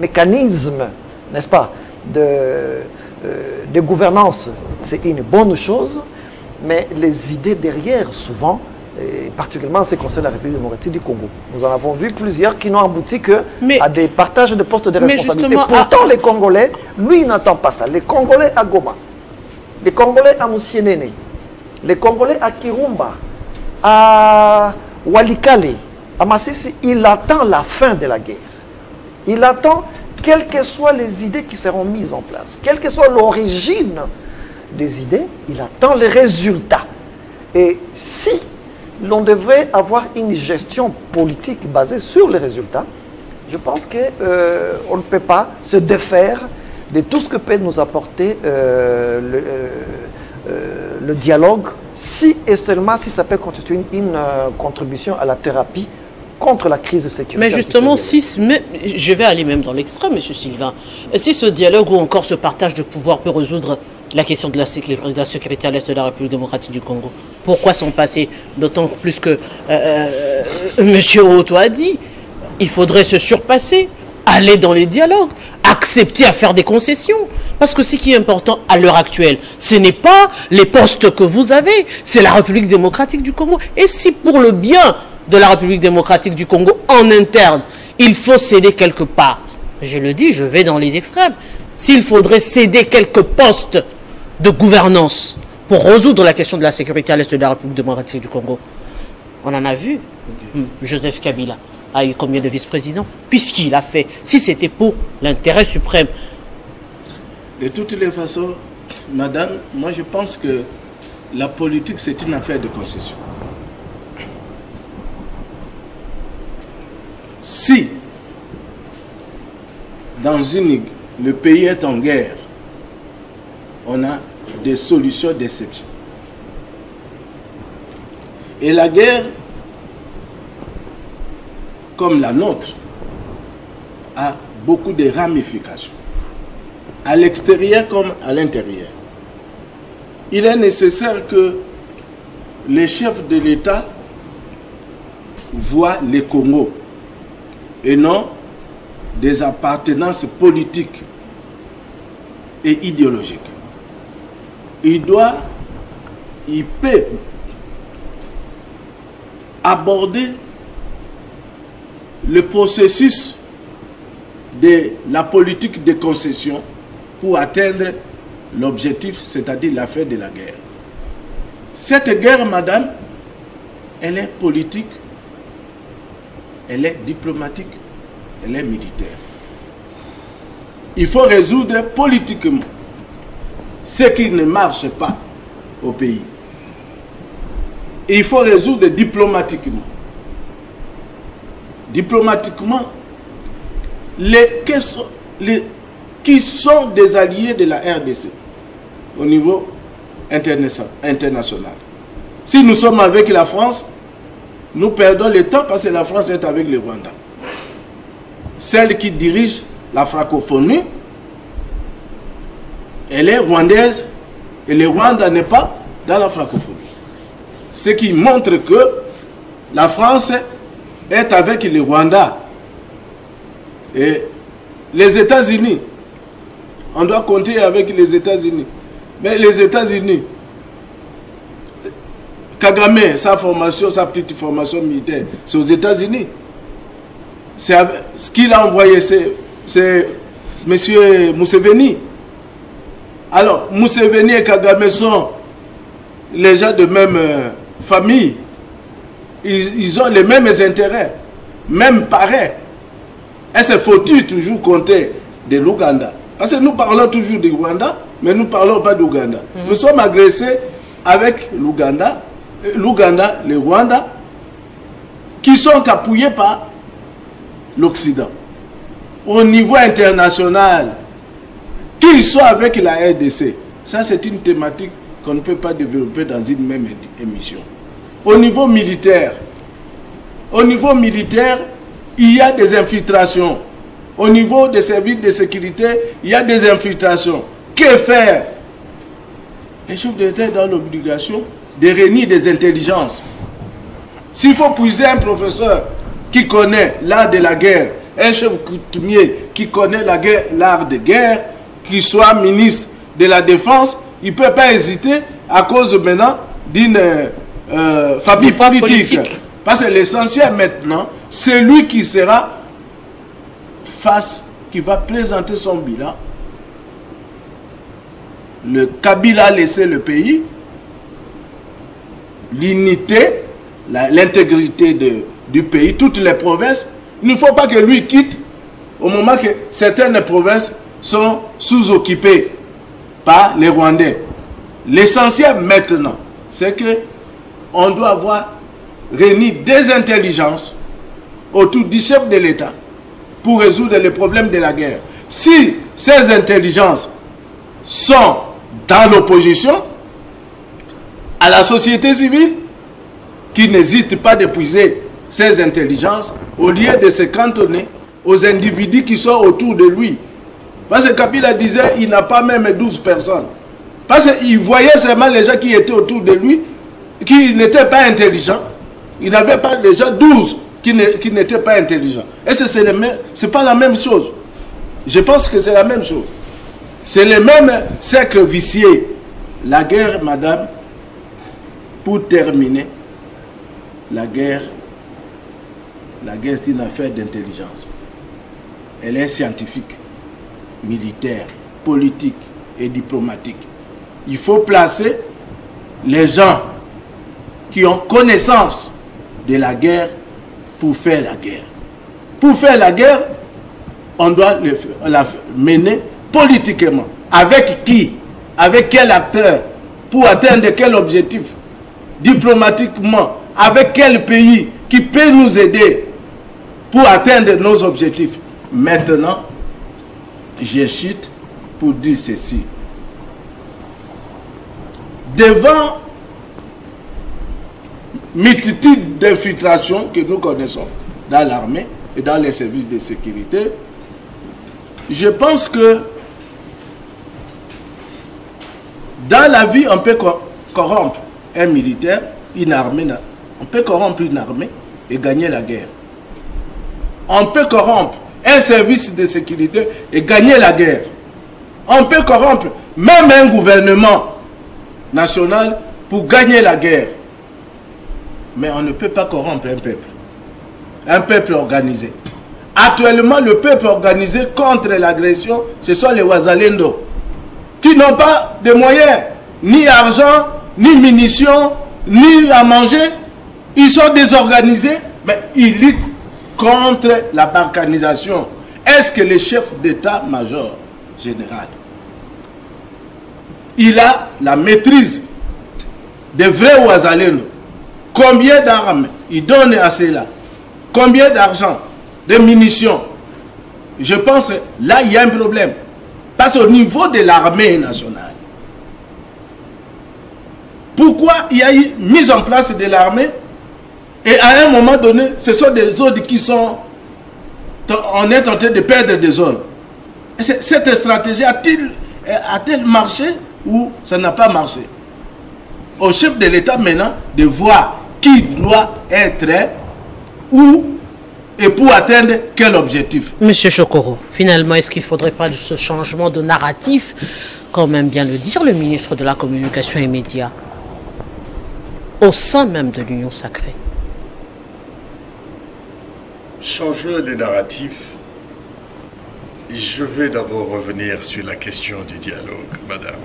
mécanisme, n'est-ce pas, de gouvernance, c'est une bonne chose, mais les idées derrière, souvent, et particulièrement en ce qui concerne la République démocratique du Congo. Nous en avons vu plusieurs qui n'ont abouti qu'à des partages de postes de responsabilité. Pourtant, les Congolais, lui, il n'entend pas ça. Les Congolais à Goma, les Congolais à Moussienene, les Congolais à Kirumba, à Walikale, à Massissi, il attend la fin de la guerre. Il attend, quelles que soient les idées qui seront mises en place, quelle que soit l'origine des idées, il attend les résultats. Et si l'on devrait avoir une gestion politique basée sur les résultats, je pense qu'on ne peut pas se défaire de tout ce que peut nous apporter le dialogue, si et seulement si ça peut constituer une contribution à la thérapie contre la crise sécuritaire. Mais justement, je vais aller même dans l'extrême, M. Sylvain, si ce dialogue ou encore ce partage de pouvoir peut résoudre la question de la sécurité à l'est de la République démocratique du Congo, pourquoi s'en passer? D'autant plus que M. Oto a dit, il faudrait se surpasser, aller dans les dialogues, accepter à faire des concessions. Parce que ce qui est important à l'heure actuelle, ce n'est pas les postes que vous avez, c'est la République démocratique du Congo. Et si pour le bien de la République démocratique du Congo, en interne, il faut céder quelque part, je le dis, je vais dans les extrêmes, s'il faudrait céder quelques postes de gouvernance pour résoudre la question de la sécurité à l'est de la République démocratique du Congo. On en a vu. Joseph Kabila a eu combien de vice-présidents? Puisqu'il a fait, si c'était pour l'intérêt suprême. De toutes les façons, madame, moi je pense que la politique c'est une affaire de concession. Si le pays est en guerre, on a des solutions d'exception. Et la guerre, comme la nôtre, a beaucoup de ramifications, à l'extérieur comme à l'intérieur. Il est nécessaire que les chefs de l'État voient les Congo et non des appartenances politiques et idéologiques. Il peut aborder le processus de la politique de concession pour atteindre l'objectif, c'est-à-dire la fin de la guerre. Cette guerre, madame, elle est politique, elle est diplomatique, elle est militaire. Il faut résoudre politiquement ce qui ne marche pas au pays. Et il faut résoudre diplomatiquement. Diplomatiquement, qui sont des alliés de la RDC au niveau international. Si nous sommes avec la France, nous perdons le temps parce que la France est avec le Rwanda. Celle qui dirige la francophonie, elle est rwandaise et le Rwanda n'est pas dans la francophonie. Ce qui montre que la France est avec le Rwanda. Et les États-Unis, on doit compter avec les États-Unis. Mais les États-Unis, Kagame, sa petite formation militaire, c'est aux États-Unis. Ce qu'il a envoyé, c'est M. Museveni. Alors, Museveni et Kagame sont les gens de même famille. Ils ont les mêmes intérêts, même pareils. Est-ce faut-il toujours compter de l'Ouganda? Parce que nous parlons toujours du Rwanda, mais nous ne parlons pas d'Ouganda. Nous sommes agressés avec l'Ouganda, le Rwanda, qui sont appuyés par l'Occident. Au niveau international, qu'ils soient avec la RDC, ça c'est une thématique qu'on ne peut pas développer dans une même émission. Au niveau militaire, il y a des infiltrations. Au niveau des services de sécurité, il y a des infiltrations. Que faire? Les chefs d'État sont dans l'obligation de réunir des intelligences. S'il faut puiser un professeur qui connaît l'art de la guerre, un chef coutumier qui connaît l'art de guerre, qui soit ministre de la Défense, il ne peut pas hésiter à cause maintenant d'une famille politique. Parce que l'essentiel maintenant, c'est lui qui sera qui va présenter son bilan. Le Kabila a laissé le pays, l'unité, l'intégrité du pays, toutes les provinces. Il ne faut pas que lui quitte au moment que certaines provinces sont sous-occupées par les Rwandais. L'essentiel maintenant, c'est que on doit avoir réuni des intelligences autour du chef de l'État pour résoudre les problèmes de la guerre. Si ces intelligences sont dans l'opposition à la société civile, qui n'hésite pas d'épuiser ces intelligences au lieu de se cantonner aux individus qui sont autour de lui. Parce que Kabila disait qu'il n'a pas même 12 personnes. Parce qu'il voyait seulement les gens qui étaient autour de lui, qui n'étaient pas intelligents. Il n'avait pas déjà 12 qui n'étaient pas intelligents. Et ce n'est pas la même chose. Je pense que c'est la même chose. C'est le même cercle vicié. La guerre, madame, pour terminer, la guerre c'est une affaire d'intelligence. Elle est scientifique, militaire, politique et diplomatique. Il faut placer les gens qui ont connaissance de la guerre pour faire la guerre. Pour faire la guerre, on doit la mener politiquement. Avec qui? Avec quel acteur? Pour atteindre quel objectif? Diplomatiquement, avec quel pays qui peut nous aider pour atteindre nos objectifs? Maintenant, je chute pour dire ceci. Devant multitude d'infiltrations que nous connaissons dans l'armée et dans les services de sécurité, je pense que dans la vie, on peut corrompre un militaire, une armée. On peut corrompre une armée et gagner la guerre. On peut corrompre un service de sécurité et gagner la guerre. On peut corrompre même un gouvernement national pour gagner la guerre. Mais on ne peut pas corrompre un peuple. Un peuple organisé. Actuellement, le peuple organisé contre l'agression, ce sont les Wazalendo, qui n'ont pas de moyens, ni argent, ni munitions, ni à manger. Ils sont désorganisés, mais ils luttent contre la balkanisation. Est-ce que le chef d'état-major général, il a la maîtrise des vrais Wazalendo? Combien d'armes il donne à cela? Combien d'argent? De munitions? Je pense que là, il y a un problème. Parce qu'au niveau de l'armée nationale, pourquoi il y a eu mise en place de l'armée et à un moment donné, ce sont des zones qui sont... On est en train de perdre des zones. Cette stratégie a-t-elle marché ou ça n'a pas marché? Au chef de l'État maintenant de voir qui doit être où et pour atteindre quel objectif. Monsieur Chokoro, finalement, est-ce qu'il ne faudrait pas ce changement de narratif, comme aime bien le dire le ministre de la Communication et Médias, au sein même de l'Union sacrée? Changer les narratifs. Je vais d'abord revenir sur la question du dialogue, madame.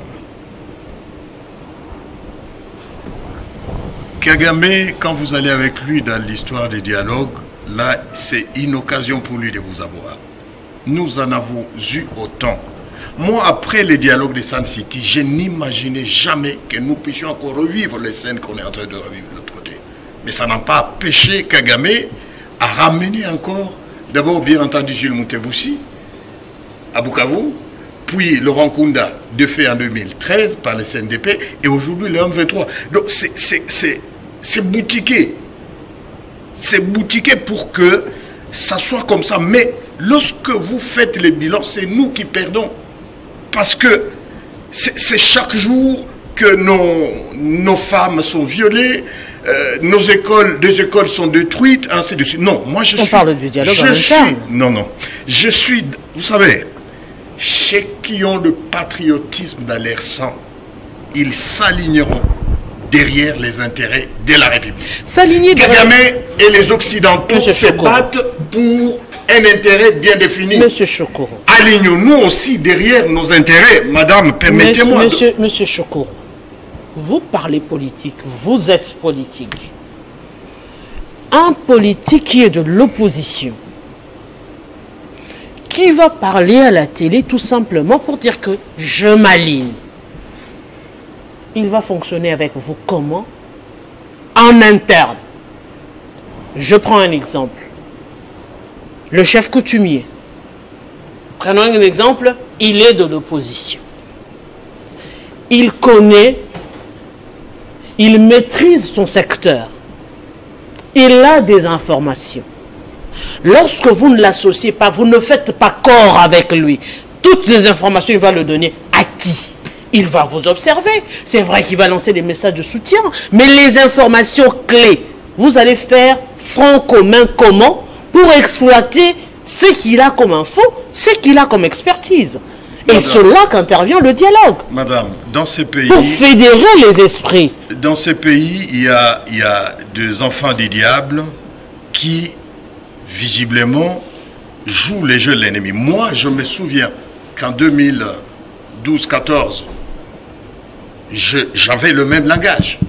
Kagame, quand vous allez avec lui dans l'histoire du dialogue, là, c'est une occasion pour lui de vous avoir. Nous en avons eu autant. Moi, après les dialogues de Sun City, je n'imaginais jamais que nous puissions encore revivre les scènes qu'on est en train de revivre de l'autre côté. Mais ça n'a pas empêché Kagame à ramener encore, d'abord bien entendu Jules Moutebouchi, à Bukavu, puis Laurent Kunda, de fait en 2013 par le CNDP, et aujourd'hui le M23. Donc c'est boutiqué. C'est boutiqué pour que ça soit comme ça. Mais lorsque vous faites les bilans, c'est nous qui perdons. Parce que c'est chaque jour que nos femmes sont violées, nos écoles, des écoles sont détruites, ainsi de suite. Non, moi je suis... On parle du dialogue en interne. Non. Je suis... Vous savez, ceux qui ont le patriotisme dans leur sang, ils s'aligneront derrière les intérêts de la République. Kagame et les Occidentaux se battent pour un intérêt bien défini. Monsieur Chokoro. Alignons-nous aussi derrière nos intérêts. Madame, permettez-moi... Monsieur Chokoro, vous parlez politique, vous êtes politique. Un politique qui est de l'opposition, qui va parler à la télé tout simplement pour dire que je m'aligne. Il va fonctionner avec vous comment? En interne. Je prends un exemple. Le chef coutumier. Prenons un exemple, il est de l'opposition. Il connaît, il maîtrise son secteur. Il a des informations. Lorsque vous ne l'associez pas, vous ne faites pas corps avec lui. Toutes ces informations, il va le donner à qui? Il va vous observer. C'est vrai qu'il va lancer des messages de soutien. Mais les informations clés, vous allez faire front commun comment pour exploiter ce qu'il a comme info, ce qu'il a comme expertise. Et c'est là qu'intervient le dialogue. Madame, dans ces pays... Pour fédérer les esprits. Dans ces pays, il y a des enfants du diable qui, visiblement, jouent les jeux de l'ennemi. Moi, je me souviens qu'en 12-14, j'avais le même langage.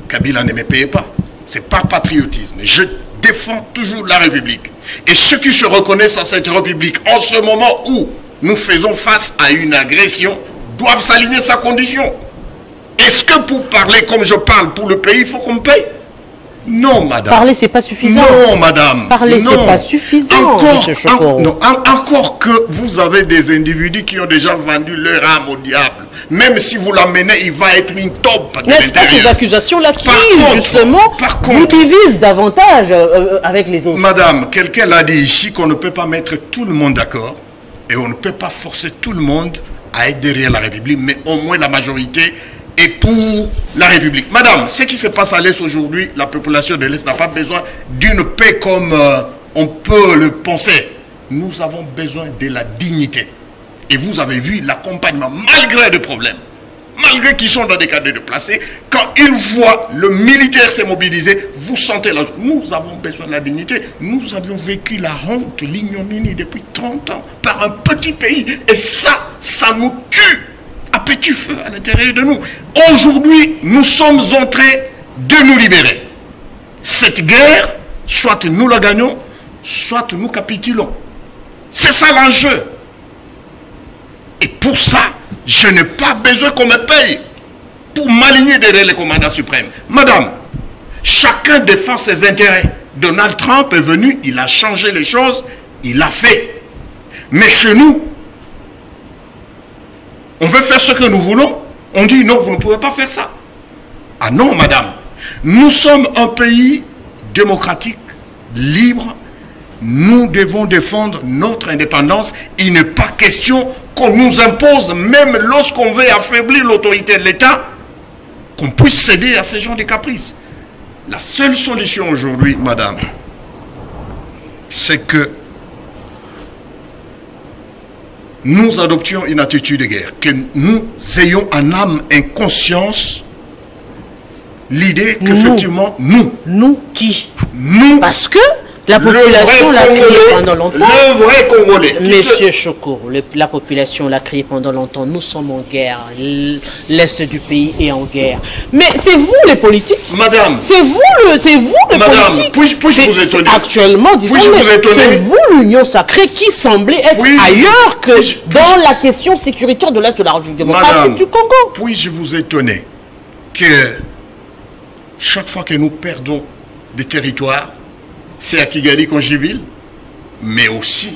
Kabila ne me payait pas. C'est pas patriotisme. Je défends toujours la République. Et ceux qui se reconnaissent à cette République, en ce moment où nous faisons face à une agression, doivent s'aligner sa condition. Est-ce que pour parler comme je parle pour le pays, il faut qu'on me paye? Non, madame. Parler, c'est pas suffisant. Non, madame. Parler, c'est pas suffisant. Encore que vous avez des individus qui ont déjà vendu leur âme au diable. Même si vous l'amenez, il va être une taupe. N'est-ce pas ces accusations-là qui, justement, vous divisent davantage avec les autres? Madame, quelqu'un l'a dit ici qu'on ne peut pas mettre tout le monde d'accord et on ne peut pas forcer tout le monde à être derrière la République, mais au moins la majorité et pour la République. Madame, ce qui se passe à l'Est aujourd'hui, la population de l'Est n'a pas besoin d'une paix comme on peut le penser. Nous avons besoin de la dignité. Et vous avez vu l'accompagnement, malgré des problèmes, malgré qu'ils sont dans des cadres déplacés, quand ils voient le militaire se mobiliser, vous sentez la joie. Nous avons besoin de la dignité. Nous avions vécu la honte, l'ignominie depuis 30 ans par un petit pays. Et ça nous tue à petit feu à l'intérieur de nous. Aujourd'hui, nous sommes en train de nous libérer. Cette guerre, soit nous la gagnons, soit nous capitulons. C'est ça l'enjeu. Et pour ça, je n'ai pas besoin qu'on me paye pour m'aligner derrière les commandants suprêmes. Madame, chacun défend ses intérêts. Donald Trump est venu, il a changé les choses, il a fait. Mais chez nous, on veut faire ce que nous voulons. On dit non, vous ne pouvez pas faire ça. Ah non, madame. Nous sommes un pays démocratique, libre. Nous devons défendre notre indépendance. Il n'est pas question qu'on nous impose, même lorsqu'on veut affaiblir l'autorité de l'État, qu'on puisse céder à ces gens de caprices. La seule solution aujourd'hui, madame, c'est que nous adoptions une attitude de guerre, que nous ayons en âme et conscience l'idée qu'effectivement, nous qui? Nous. Parce que la population l'a crié pendant longtemps. Le vrai Congolais. Monsieur Choko, la population l'a crié pendant longtemps. Nous sommes en guerre. L'Est du pays est en guerre. Mais c'est vous les politiques. Madame. C'est vous les politiques. Puis-je vous étonner? Actuellement, c'est vous l'Union sacrée qui semblait être ailleurs que dans la question sécuritaire de l'Est de la République démocratique du Congo. Puis-je vous étonner que chaque fois que nous perdons des territoires, c'est à Kigali qu'on jubile, mais aussi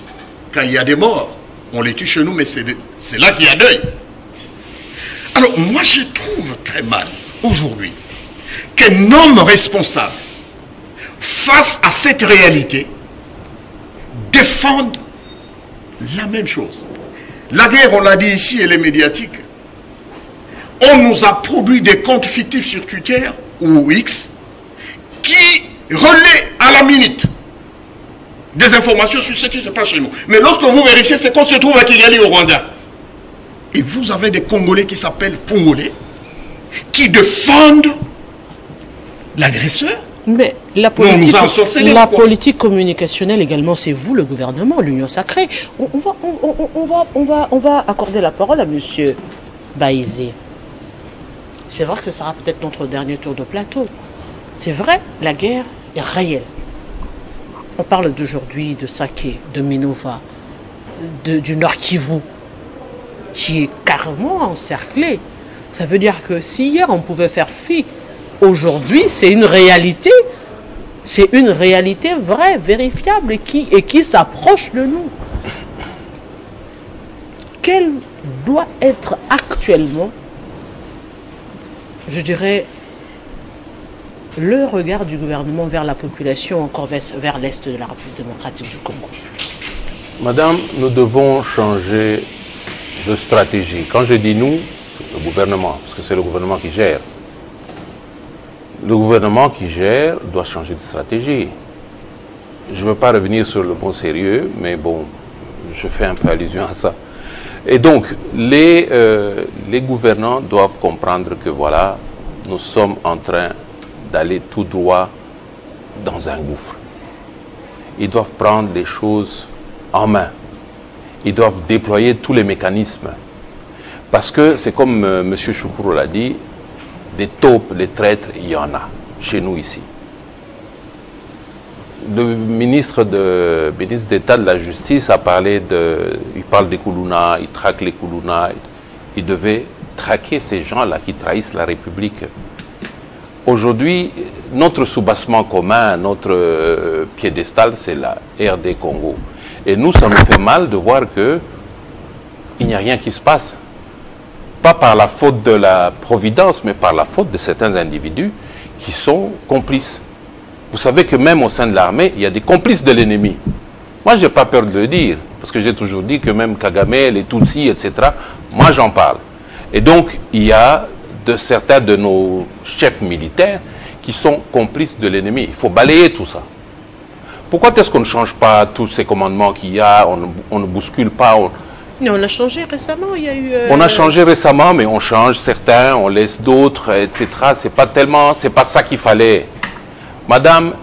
quand il y a des morts, on les tue chez nous, mais c'est là qu'il y a deuil. Alors moi je trouve très mal aujourd'hui qu'un homme responsable face à cette réalité défende la même chose. La guerre, on l'a dit ici, elle est médiatique. On nous a produit des comptes fictifs sur Twitter ou X qui relaie à la minute des informations sur ce qui se passe chez nous. Mais lorsque vous vérifiez, c'est qu'on se trouve à Kigali au Rwanda. Et vous avez des Congolais qui s'appellent Congolais, qui défendent l'agresseur. Mais la politique communicationnelle également, c'est vous, le gouvernement, l'Union sacrée. On va accorder la parole à M. Baïzi. C'est vrai que ce sera peut-être notre dernier tour de plateau. C'est vrai, la guerre est réelle. On parle d'aujourd'hui de Saké, de Minova, du Nord Kivu, qui est carrément encerclé. Ça veut dire que si hier on pouvait faire fi, aujourd'hui c'est une réalité. C'est une réalité vraie, vérifiable et qui s'approche de nous. Quel doit être actuellement, je dirais, le regard du gouvernement vers la population, encore vers l'Est de la République démocratique du Congo? Madame, nous devons changer de stratégie. Quand je dis nous, le gouvernement, parce que c'est le gouvernement qui gère. Le gouvernement qui gère doit changer de stratégie. Je ne veux pas revenir sur le mot sérieux, mais bon, je fais un peu allusion à ça. Et donc, les gouvernants doivent comprendre que voilà, nous sommes en train d'aller tout droit dans un gouffre. Ils doivent prendre les choses en main. Ils doivent déployer tous les mécanismes Parce que c'est comme M. Choukourou l'a dit, des taupes, des traîtres, il y en a chez nous ici. Le ministre d'État de la Justice a parlé il parle des Koulouna, il traque les Koulouna. Il devait traquer ces gens-là qui trahissent la République. Aujourd'hui, notre soubassement commun, notre piédestal, c'est la RD Congo. Et nous, ça nous fait mal de voir qu'il n'y a rien qui se passe. Pas par la faute de la Providence, mais par la faute de certains individus qui sont complices. Vous savez que même au sein de l'armée, il y a des complices de l'ennemi. Moi, je n'ai pas peur de le dire, parce que j'ai toujours dit que même Kagame, les Tutsis, etc., moi j'en parle. Et donc, il y a certains de nos chefs militaires qui sont complices de l'ennemi. Il faut balayer tout ça. Pourquoi est-ce qu'on ne change pas tous ces commandements qu'il y a, on ne bouscule pas Mais on a changé récemment, il y a eu... On a changé récemment, mais on change certains, on laisse d'autres, etc. C'est pas ça qu'il fallait. Madame,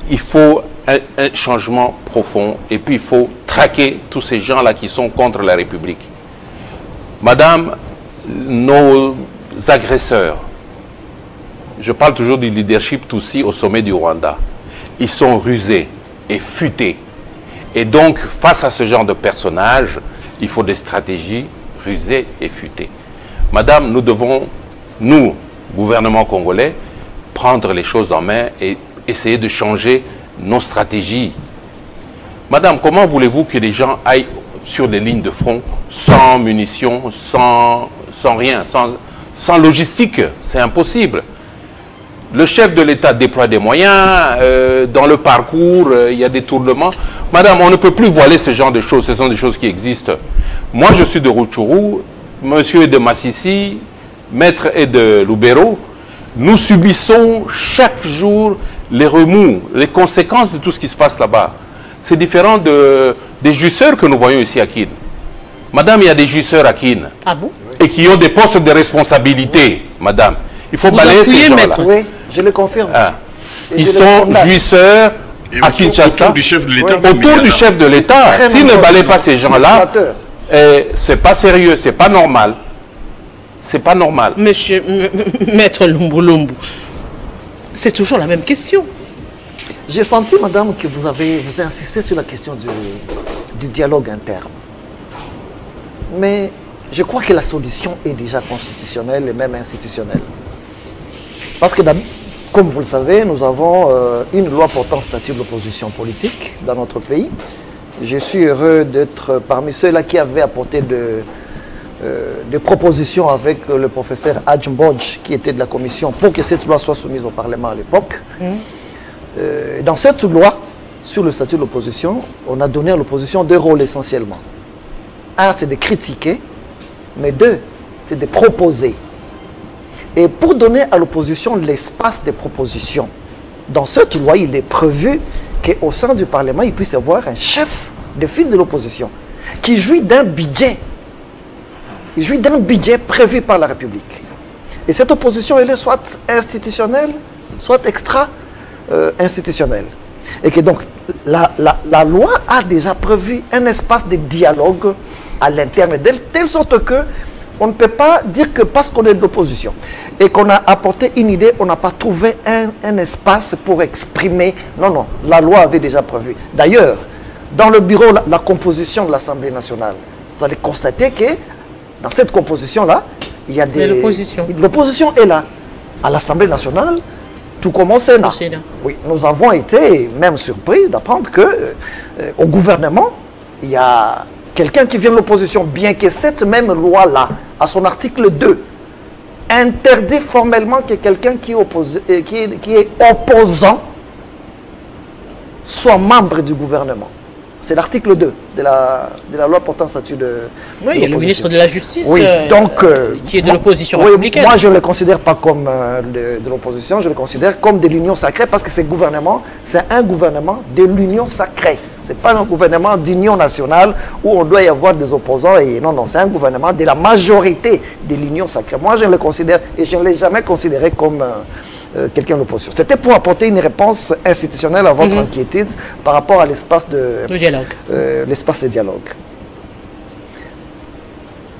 il faut un changement profond et puis il faut traquer tous ces gens-là qui sont contre la République. Madame, nos agresseurs, je parle toujours du leadership Tutsi au sommet du Rwanda, ils sont rusés et futés. Et donc, face à ce genre de personnages, il faut des stratégies rusées et futées. Madame, nous devons, nous, gouvernement congolais, prendre les choses en main et essayer de changer nos stratégies. Madame, comment voulez-vous que les gens aillent sur des lignes de front sans munitions, sans rien, sans logistique? C'est impossible. Le chef de l'État déploie des moyens, dans le parcours, il y a des tournements. Madame, on ne peut plus voiler ce genre de choses, ce sont des choses qui existent. Moi, je suis de Rutshuru, monsieur est de Massissi, maître est de Lubero. Nous subissons chaque jour les remous, les conséquences de tout ce qui se passe là-bas. C'est différent des jouisseurs que nous voyons ici à Kin. Madame, il y a des jouisseurs à Kin. Ah bon? Et qui ont des postes de responsabilité, madame. Il faut balayer ces gens-là. Oui, je le confirme. Ah. Ils sont jouisseurs à Kinshasa. Autour du chef de l'État. Autour du chef de l'État. S'ils ne balayent pas ces gens-là, c'est pas sérieux, c'est pas normal. C'est pas normal. Monsieur, Maître Lumbu, c'est toujours la même question. J'ai senti, madame, que vous insistez sur la question du dialogue interne. Mais je crois que la solution est déjà constitutionnelle et même institutionnelle. Parce que, comme vous le savez, nous avons une loi portant statut de l'opposition politique dans notre pays. Je suis heureux d'être parmi ceux-là qui avaient apporté des propositions avec le professeur Adjmbodj, qui était de la commission, pour que cette loi soit soumise au Parlement à l'époque. Dans cette loi, sur le statut de l'opposition, on a donné à l'opposition deux rôles essentiellement. Un, c'est de critiquer, mais deux, c'est de proposer. Et pour donner à l'opposition l'espace des propositions, dans cette loi, il est prévu qu'au sein du Parlement, il puisse y avoir un chef de file de l'opposition qui jouit d'un budget. Il jouit d'un budget prévu par la République. Et cette opposition, elle est soit institutionnelle, soit extra-institutionnelle. Et que donc, la loi a déjà prévu un espace de dialogue à l'interne, de telle sorte que on ne peut pas dire que parce qu'on est de l'opposition et qu'on a apporté une idée, on n'a pas trouvé un espace pour exprimer. Non, non, la loi avait déjà prévu. D'ailleurs, dans le bureau, la composition de l'Assemblée nationale, vous allez constater que dans cette composition-là, il y a des... L'opposition. L'opposition est là. À l'Assemblée nationale, tout comme au Sénat. Oui, nous avons été même surpris d'apprendre que au gouvernement, il y a quelqu'un qui vient de l'opposition, bien que cette même loi-là, à son article 2, interdit formellement que quelqu'un qui est opposant soit membre du gouvernement. C'est l'article 2 de la loi portant statut de Oui, il y a le ministre de la Justice qui est de l'opposition républicaine. Moi, je ne le considère pas comme de l'opposition, je le considère comme de l'union sacrée parce que ce gouvernement, c'est un gouvernement de l'union sacrée. Ce n'est pas un gouvernement d'union nationale où on doit y avoir des opposants. Et non, non, c'est un gouvernement de la majorité de l'union sacrée. Moi, je le considère et je ne l'ai jamais considéré comme... quelqu'un de l'opposition. C'était pour apporter une réponse institutionnelle à votre inquiétude par rapport à l'espace de dialogue. L'espace de dialogue.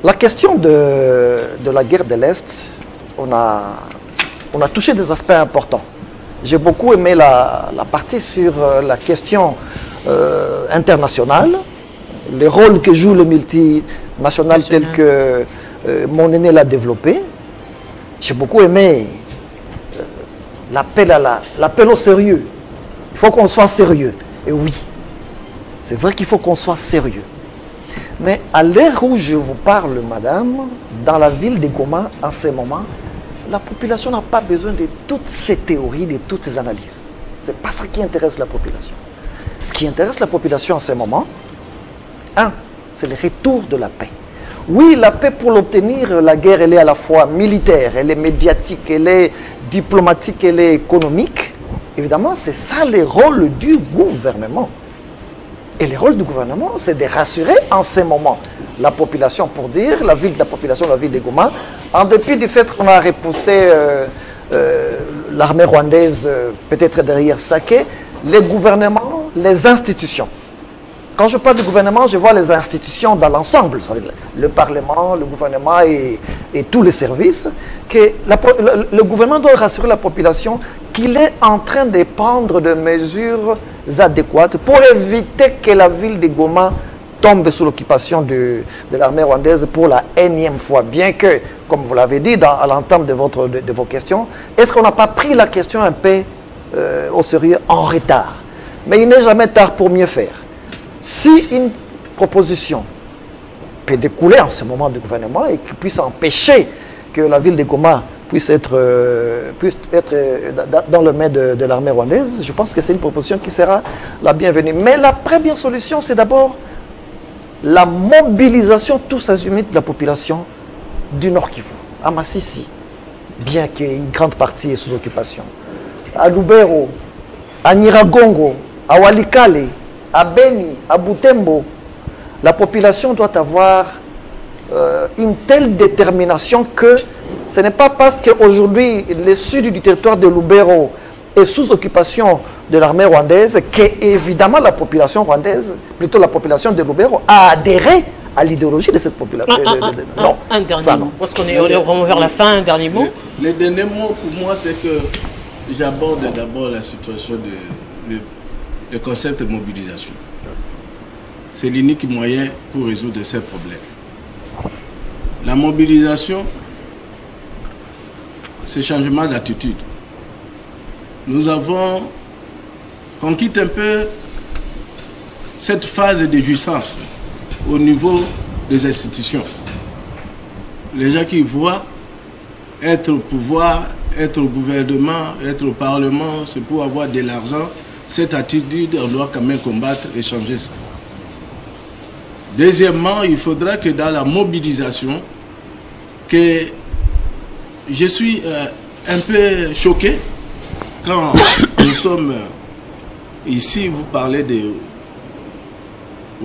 La question de la guerre de l'Est, on a touché des aspects importants. J'ai beaucoup aimé la partie sur la question internationale, les rôles que joue le multinational tel que mon aîné l'a développé. J'ai beaucoup aimé l'appel au sérieux. Il faut qu'on soit sérieux. Et oui, c'est vrai qu'il faut qu'on soit sérieux. Mais à l'heure où je vous parle, madame, dans la ville de Goma, en ce moment, la population n'a pas besoin de toutes ces théories, de toutes ces analyses. Ce n'est pas ça qui intéresse la population. Ce qui intéresse la population en ce moment, c'est le retour de la paix. Oui, la paix, pour l'obtenir, la guerre, elle est à la fois militaire, elle est médiatique, elle est diplomatique, elle est économique. Évidemment, c'est ça le rôle du gouvernement. Et le rôle du gouvernement, c'est de rassurer en ce moment la population, pour dire, la ville de la population, la ville de Goma, en dépit du fait qu'on a repoussé l'armée rwandaise, peut-être derrière Saké, les gouvernements, les institutions. Quand je parle du gouvernement, je vois les institutions dans l'ensemble, le Parlement, le gouvernement et tous les services, que le gouvernement doit rassurer la population qu'il est en train de prendre des mesures adéquates pour éviter que la ville de Goma tombe sous l'occupation de l'armée rwandaise pour la énième fois. Bien que, comme vous l'avez dit à l'entame de vos questions, est-ce qu'on n'a pas pris la question un peu au sérieux en retard? Mais il n'est jamais tard pour mieux faire. Si une proposition peut découler en ce moment du gouvernement et qui puisse empêcher que la ville de Goma puisse être dans le main de l'armée rwandaise, je pense que c'est une proposition qui sera la bienvenue. Mais la première solution, c'est d'abord la mobilisation tous azimuts de la population du Nord Kivu, à Massissi, bien qu'une grande partie est sous occupation, à Lubero, à Nyiragongo, à Walikale, à Beni, à Butembo. La population doit avoir une telle détermination que ce n'est pas parce qu'aujourd'hui le sud du territoire de Lubero est sous occupation de l'armée rwandaise qu'évidemment la population rwandaise, plutôt la population de Lubero, a adhéré à l'idéologie de cette population. Non, un dernier mot. Parce qu'on est vraiment vers la fin, un dernier mot. Le dernier mot pour moi, c'est que j'aborde d'abord la situation le concept de mobilisation. C'est l'unique moyen pour résoudre ces problèmes. La mobilisation, c'est changement d'attitude. Qu'on quitte un peu cette phase de jouissance au niveau des institutions. Les gens qui voient être au pouvoir, être au gouvernement, être au parlement, c'est pour avoir de l'argent. Cette attitude, on doit quand même combattre et changer ça. Deuxièmement, il faudra que dans la mobilisation, que je suis un peu choqué quand nous sommes ici, vous parlez de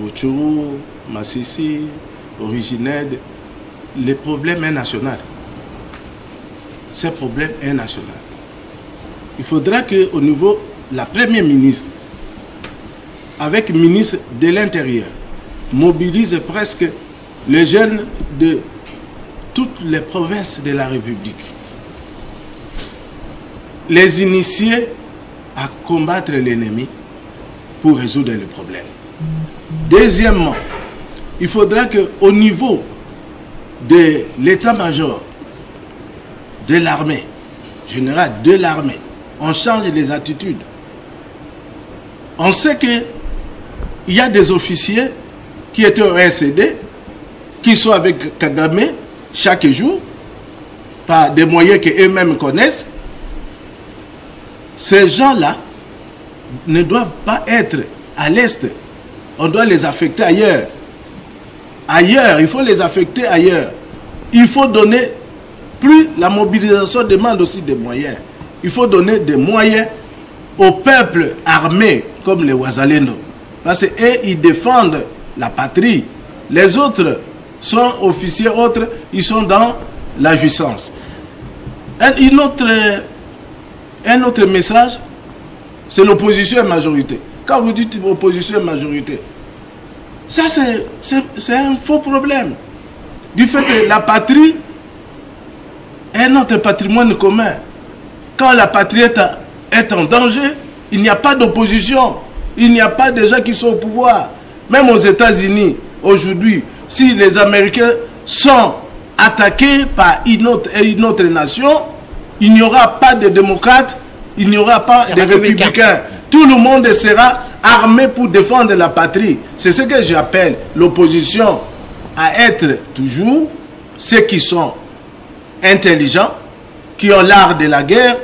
Rutshuru, Massissi, originaire, le problème est national. Ce problème est national. Il faudra qu'au niveau la première ministre, avec le ministre de l'Intérieur, mobilise presque les jeunes de toutes les provinces de la République. Les initier à combattre l'ennemi pour résoudre le problème. Deuxièmement, il faudra qu'au niveau de l'état-major de l'armée, général de l'armée, on change les attitudes. On sait qu'il y a des officiers qui étaient au RCD, qui sont avec Kagame chaque jour, par des moyens qu'eux-mêmes connaissent. Ces gens-là ne doivent pas être à l'Est. On doit les affecter ailleurs. Ailleurs, il faut les affecter ailleurs. Il faut donner, plus la mobilisation demande aussi des moyens. Il faut donner des moyens au peuple armé comme les Wazalendo. Parce qu'eux, ils défendent la patrie. Les autres sont officiers, autres, ils sont dans la jouissance. Un autre message, c'est l'opposition et majorité. Quand vous dites opposition et majorité, ça c'est un faux problème. du fait que la patrie est notre patrimoine commun. Quand la patrie est en danger, il n'y a pas d'opposition. Il n'y a pas de gens qui sont au pouvoir. Même aux États-Unis, aujourd'hui, si les Américains sont attaqués par une autre nation, il n'y aura pas de démocrates, il n'y aura pas de républicains. Tout le monde sera armé pour défendre la patrie. C'est ce que j'appelle l'opposition, à être toujours ceux qui sont intelligents, qui ont l'art de la guerre,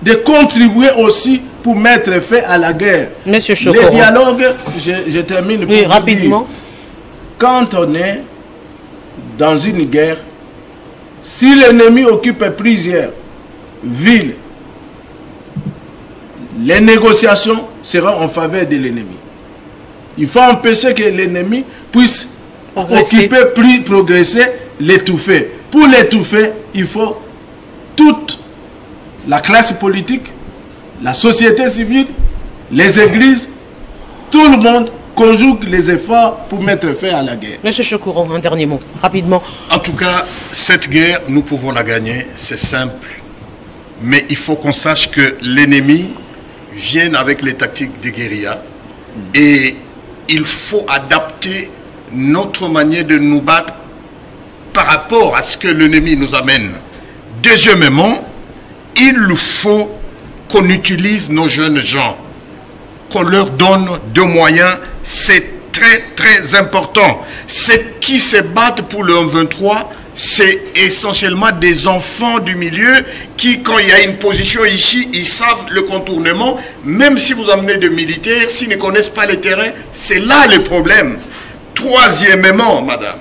de contribuer aussi pour mettre fin à la guerre. Monsieur Chokoro. Les dialogues, je termine oui, rapidement. Dire, quand on est dans une guerre, si l'ennemi occupe plusieurs villes, les négociations seront en faveur de l'ennemi. Il faut empêcher que l'ennemi puisse progresser, l'étouffer. Pour l'étouffer, il faut toute la classe politique, la société civile, les églises, tout le monde conjugue les efforts pour mettre fin à la guerre. Monsieur Chokoro, un dernier mot, rapidement. En tout cas, cette guerre, nous pouvons la gagner, c'est simple. Mais il faut qu'on sache que l'ennemi vient avec les tactiques de guérilla et il faut adapter notre manière de nous battre par rapport à ce que l'ennemi nous amène. Deuxièmement, il faut qu'on utilise nos jeunes gens, qu'on leur donne de moyens, c'est très très important. Ceux qui se battent pour le 1-23, c'est essentiellement des enfants du milieu qui, quand il y a une position ici, ils savent le contournement. Même si vous amenez des militaires, s'ils ne connaissent pas le terrain, c'est là le problème. Troisièmement, madame,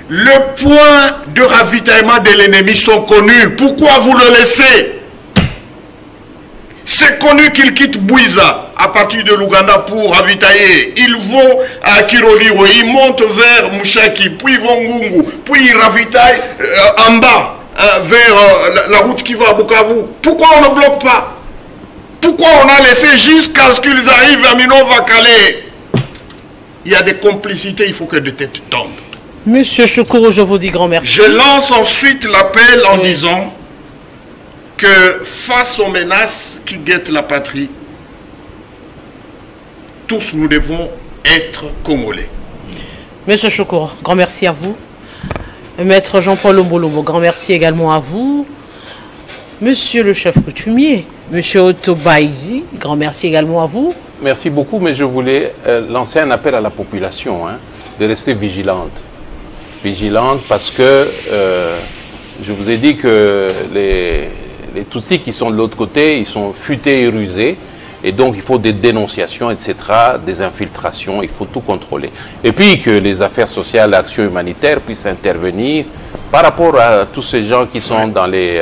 le point de ravitaillement de l'ennemi sont connus. Pourquoi vous le laissez? C'est connu qu'ils quittent Bouiza à partir de l'Ouganda pour ravitailler. Ils vont à Kiroliwe, ils montent vers Mouchaki, puis ils vont Ngungu, puis ils ravitaillent en bas, vers la route qui va à Bukavu. Pourquoi on ne bloque pas? Pourquoi on a laissé jusqu'à ce qu'ils arrivent à Minova Calais? Il y a des complicités, il faut que des têtes tombent. Monsieur Chokoro, je vous dis grand merci. Je lance ensuite l'appel en disant que face aux menaces qui guettent la patrie, tous nous devons être congolais. Monsieur Chokoro, grand merci à vous. Maître Jean-Paul Lombolombo, grand merci également à vous. Monsieur le chef coutumier, Monsieur Otto Baizi, grand merci également à vous. Merci beaucoup, mais je voulais lancer un appel à la population de rester vigilante. Vigilante parce que je vous ai dit que les Tutsis qui sont de l'autre côté, ils sont futés et rusés. Et donc, il faut des dénonciations, etc., des infiltrations, il faut tout contrôler. Et puis, que les affaires sociales, l'action humanitaire puissent intervenir par rapport à tous ces gens qui sont dans les...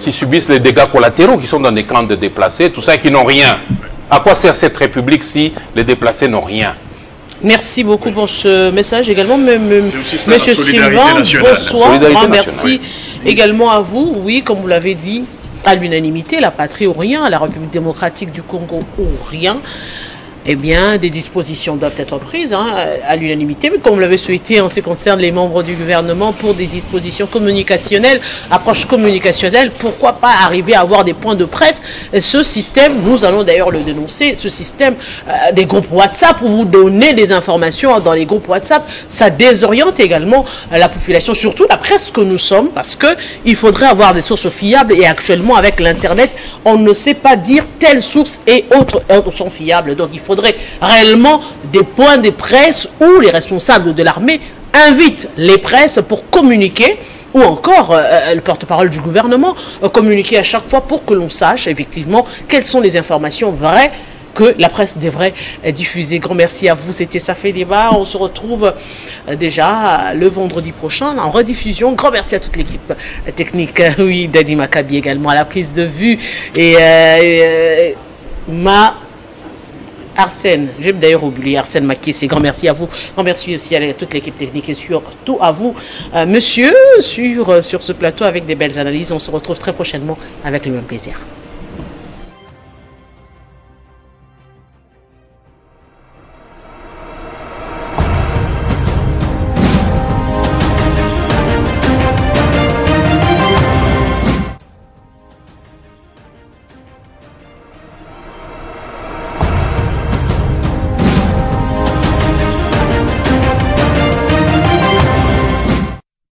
qui subissent les dégâts collatéraux, qui sont dans des camps de déplacés, tout ça, qui n'ont rien. À quoi sert cette République si les déplacés n'ont rien? Merci beaucoup pour ce message également. Monsieur Sylvain, bonsoir. Merci également à vous. Oui, comme vous l'avez dit, à l'unanimité, la patrie ou rien, la République démocratique du Congo ou rien. Eh bien, des dispositions doivent être prises à l'unanimité, mais comme vous l'avez souhaité en ce qui concerne les membres du gouvernement pour des dispositions communicationnelles, approche communicationnelle, pourquoi pas arriver à avoir des points de presse? Ce système, nous allons d'ailleurs le dénoncer, ce système des groupes WhatsApp pour vous donner des informations dans les groupes WhatsApp, ça désoriente également la population, surtout la presse que nous sommes, parce qu'il faudrait avoir des sources fiables et actuellement avec l'Internet, on ne sait pas dire telle source et autres sont fiables. Donc il faudrait réellement des points de presse où les responsables de l'armée invitent les presses pour communiquer, ou encore le porte-parole du gouvernement communiquer à chaque fois pour que l'on sache effectivement quelles sont les informations vraies que la presse devrait diffuser. Grand merci à vous, c'était Ça fait débat. On se retrouve déjà le vendredi prochain en rediffusion. Grand merci à toute l'équipe technique, oui, Dadi Makabi également à la prise de vue et Arsène, j'ai d'ailleurs oublié Arsène Makié, grand merci à vous. Grand merci aussi à toute l'équipe technique et surtout à vous, monsieur, sur ce plateau avec des belles analyses. On se retrouve très prochainement avec le même plaisir.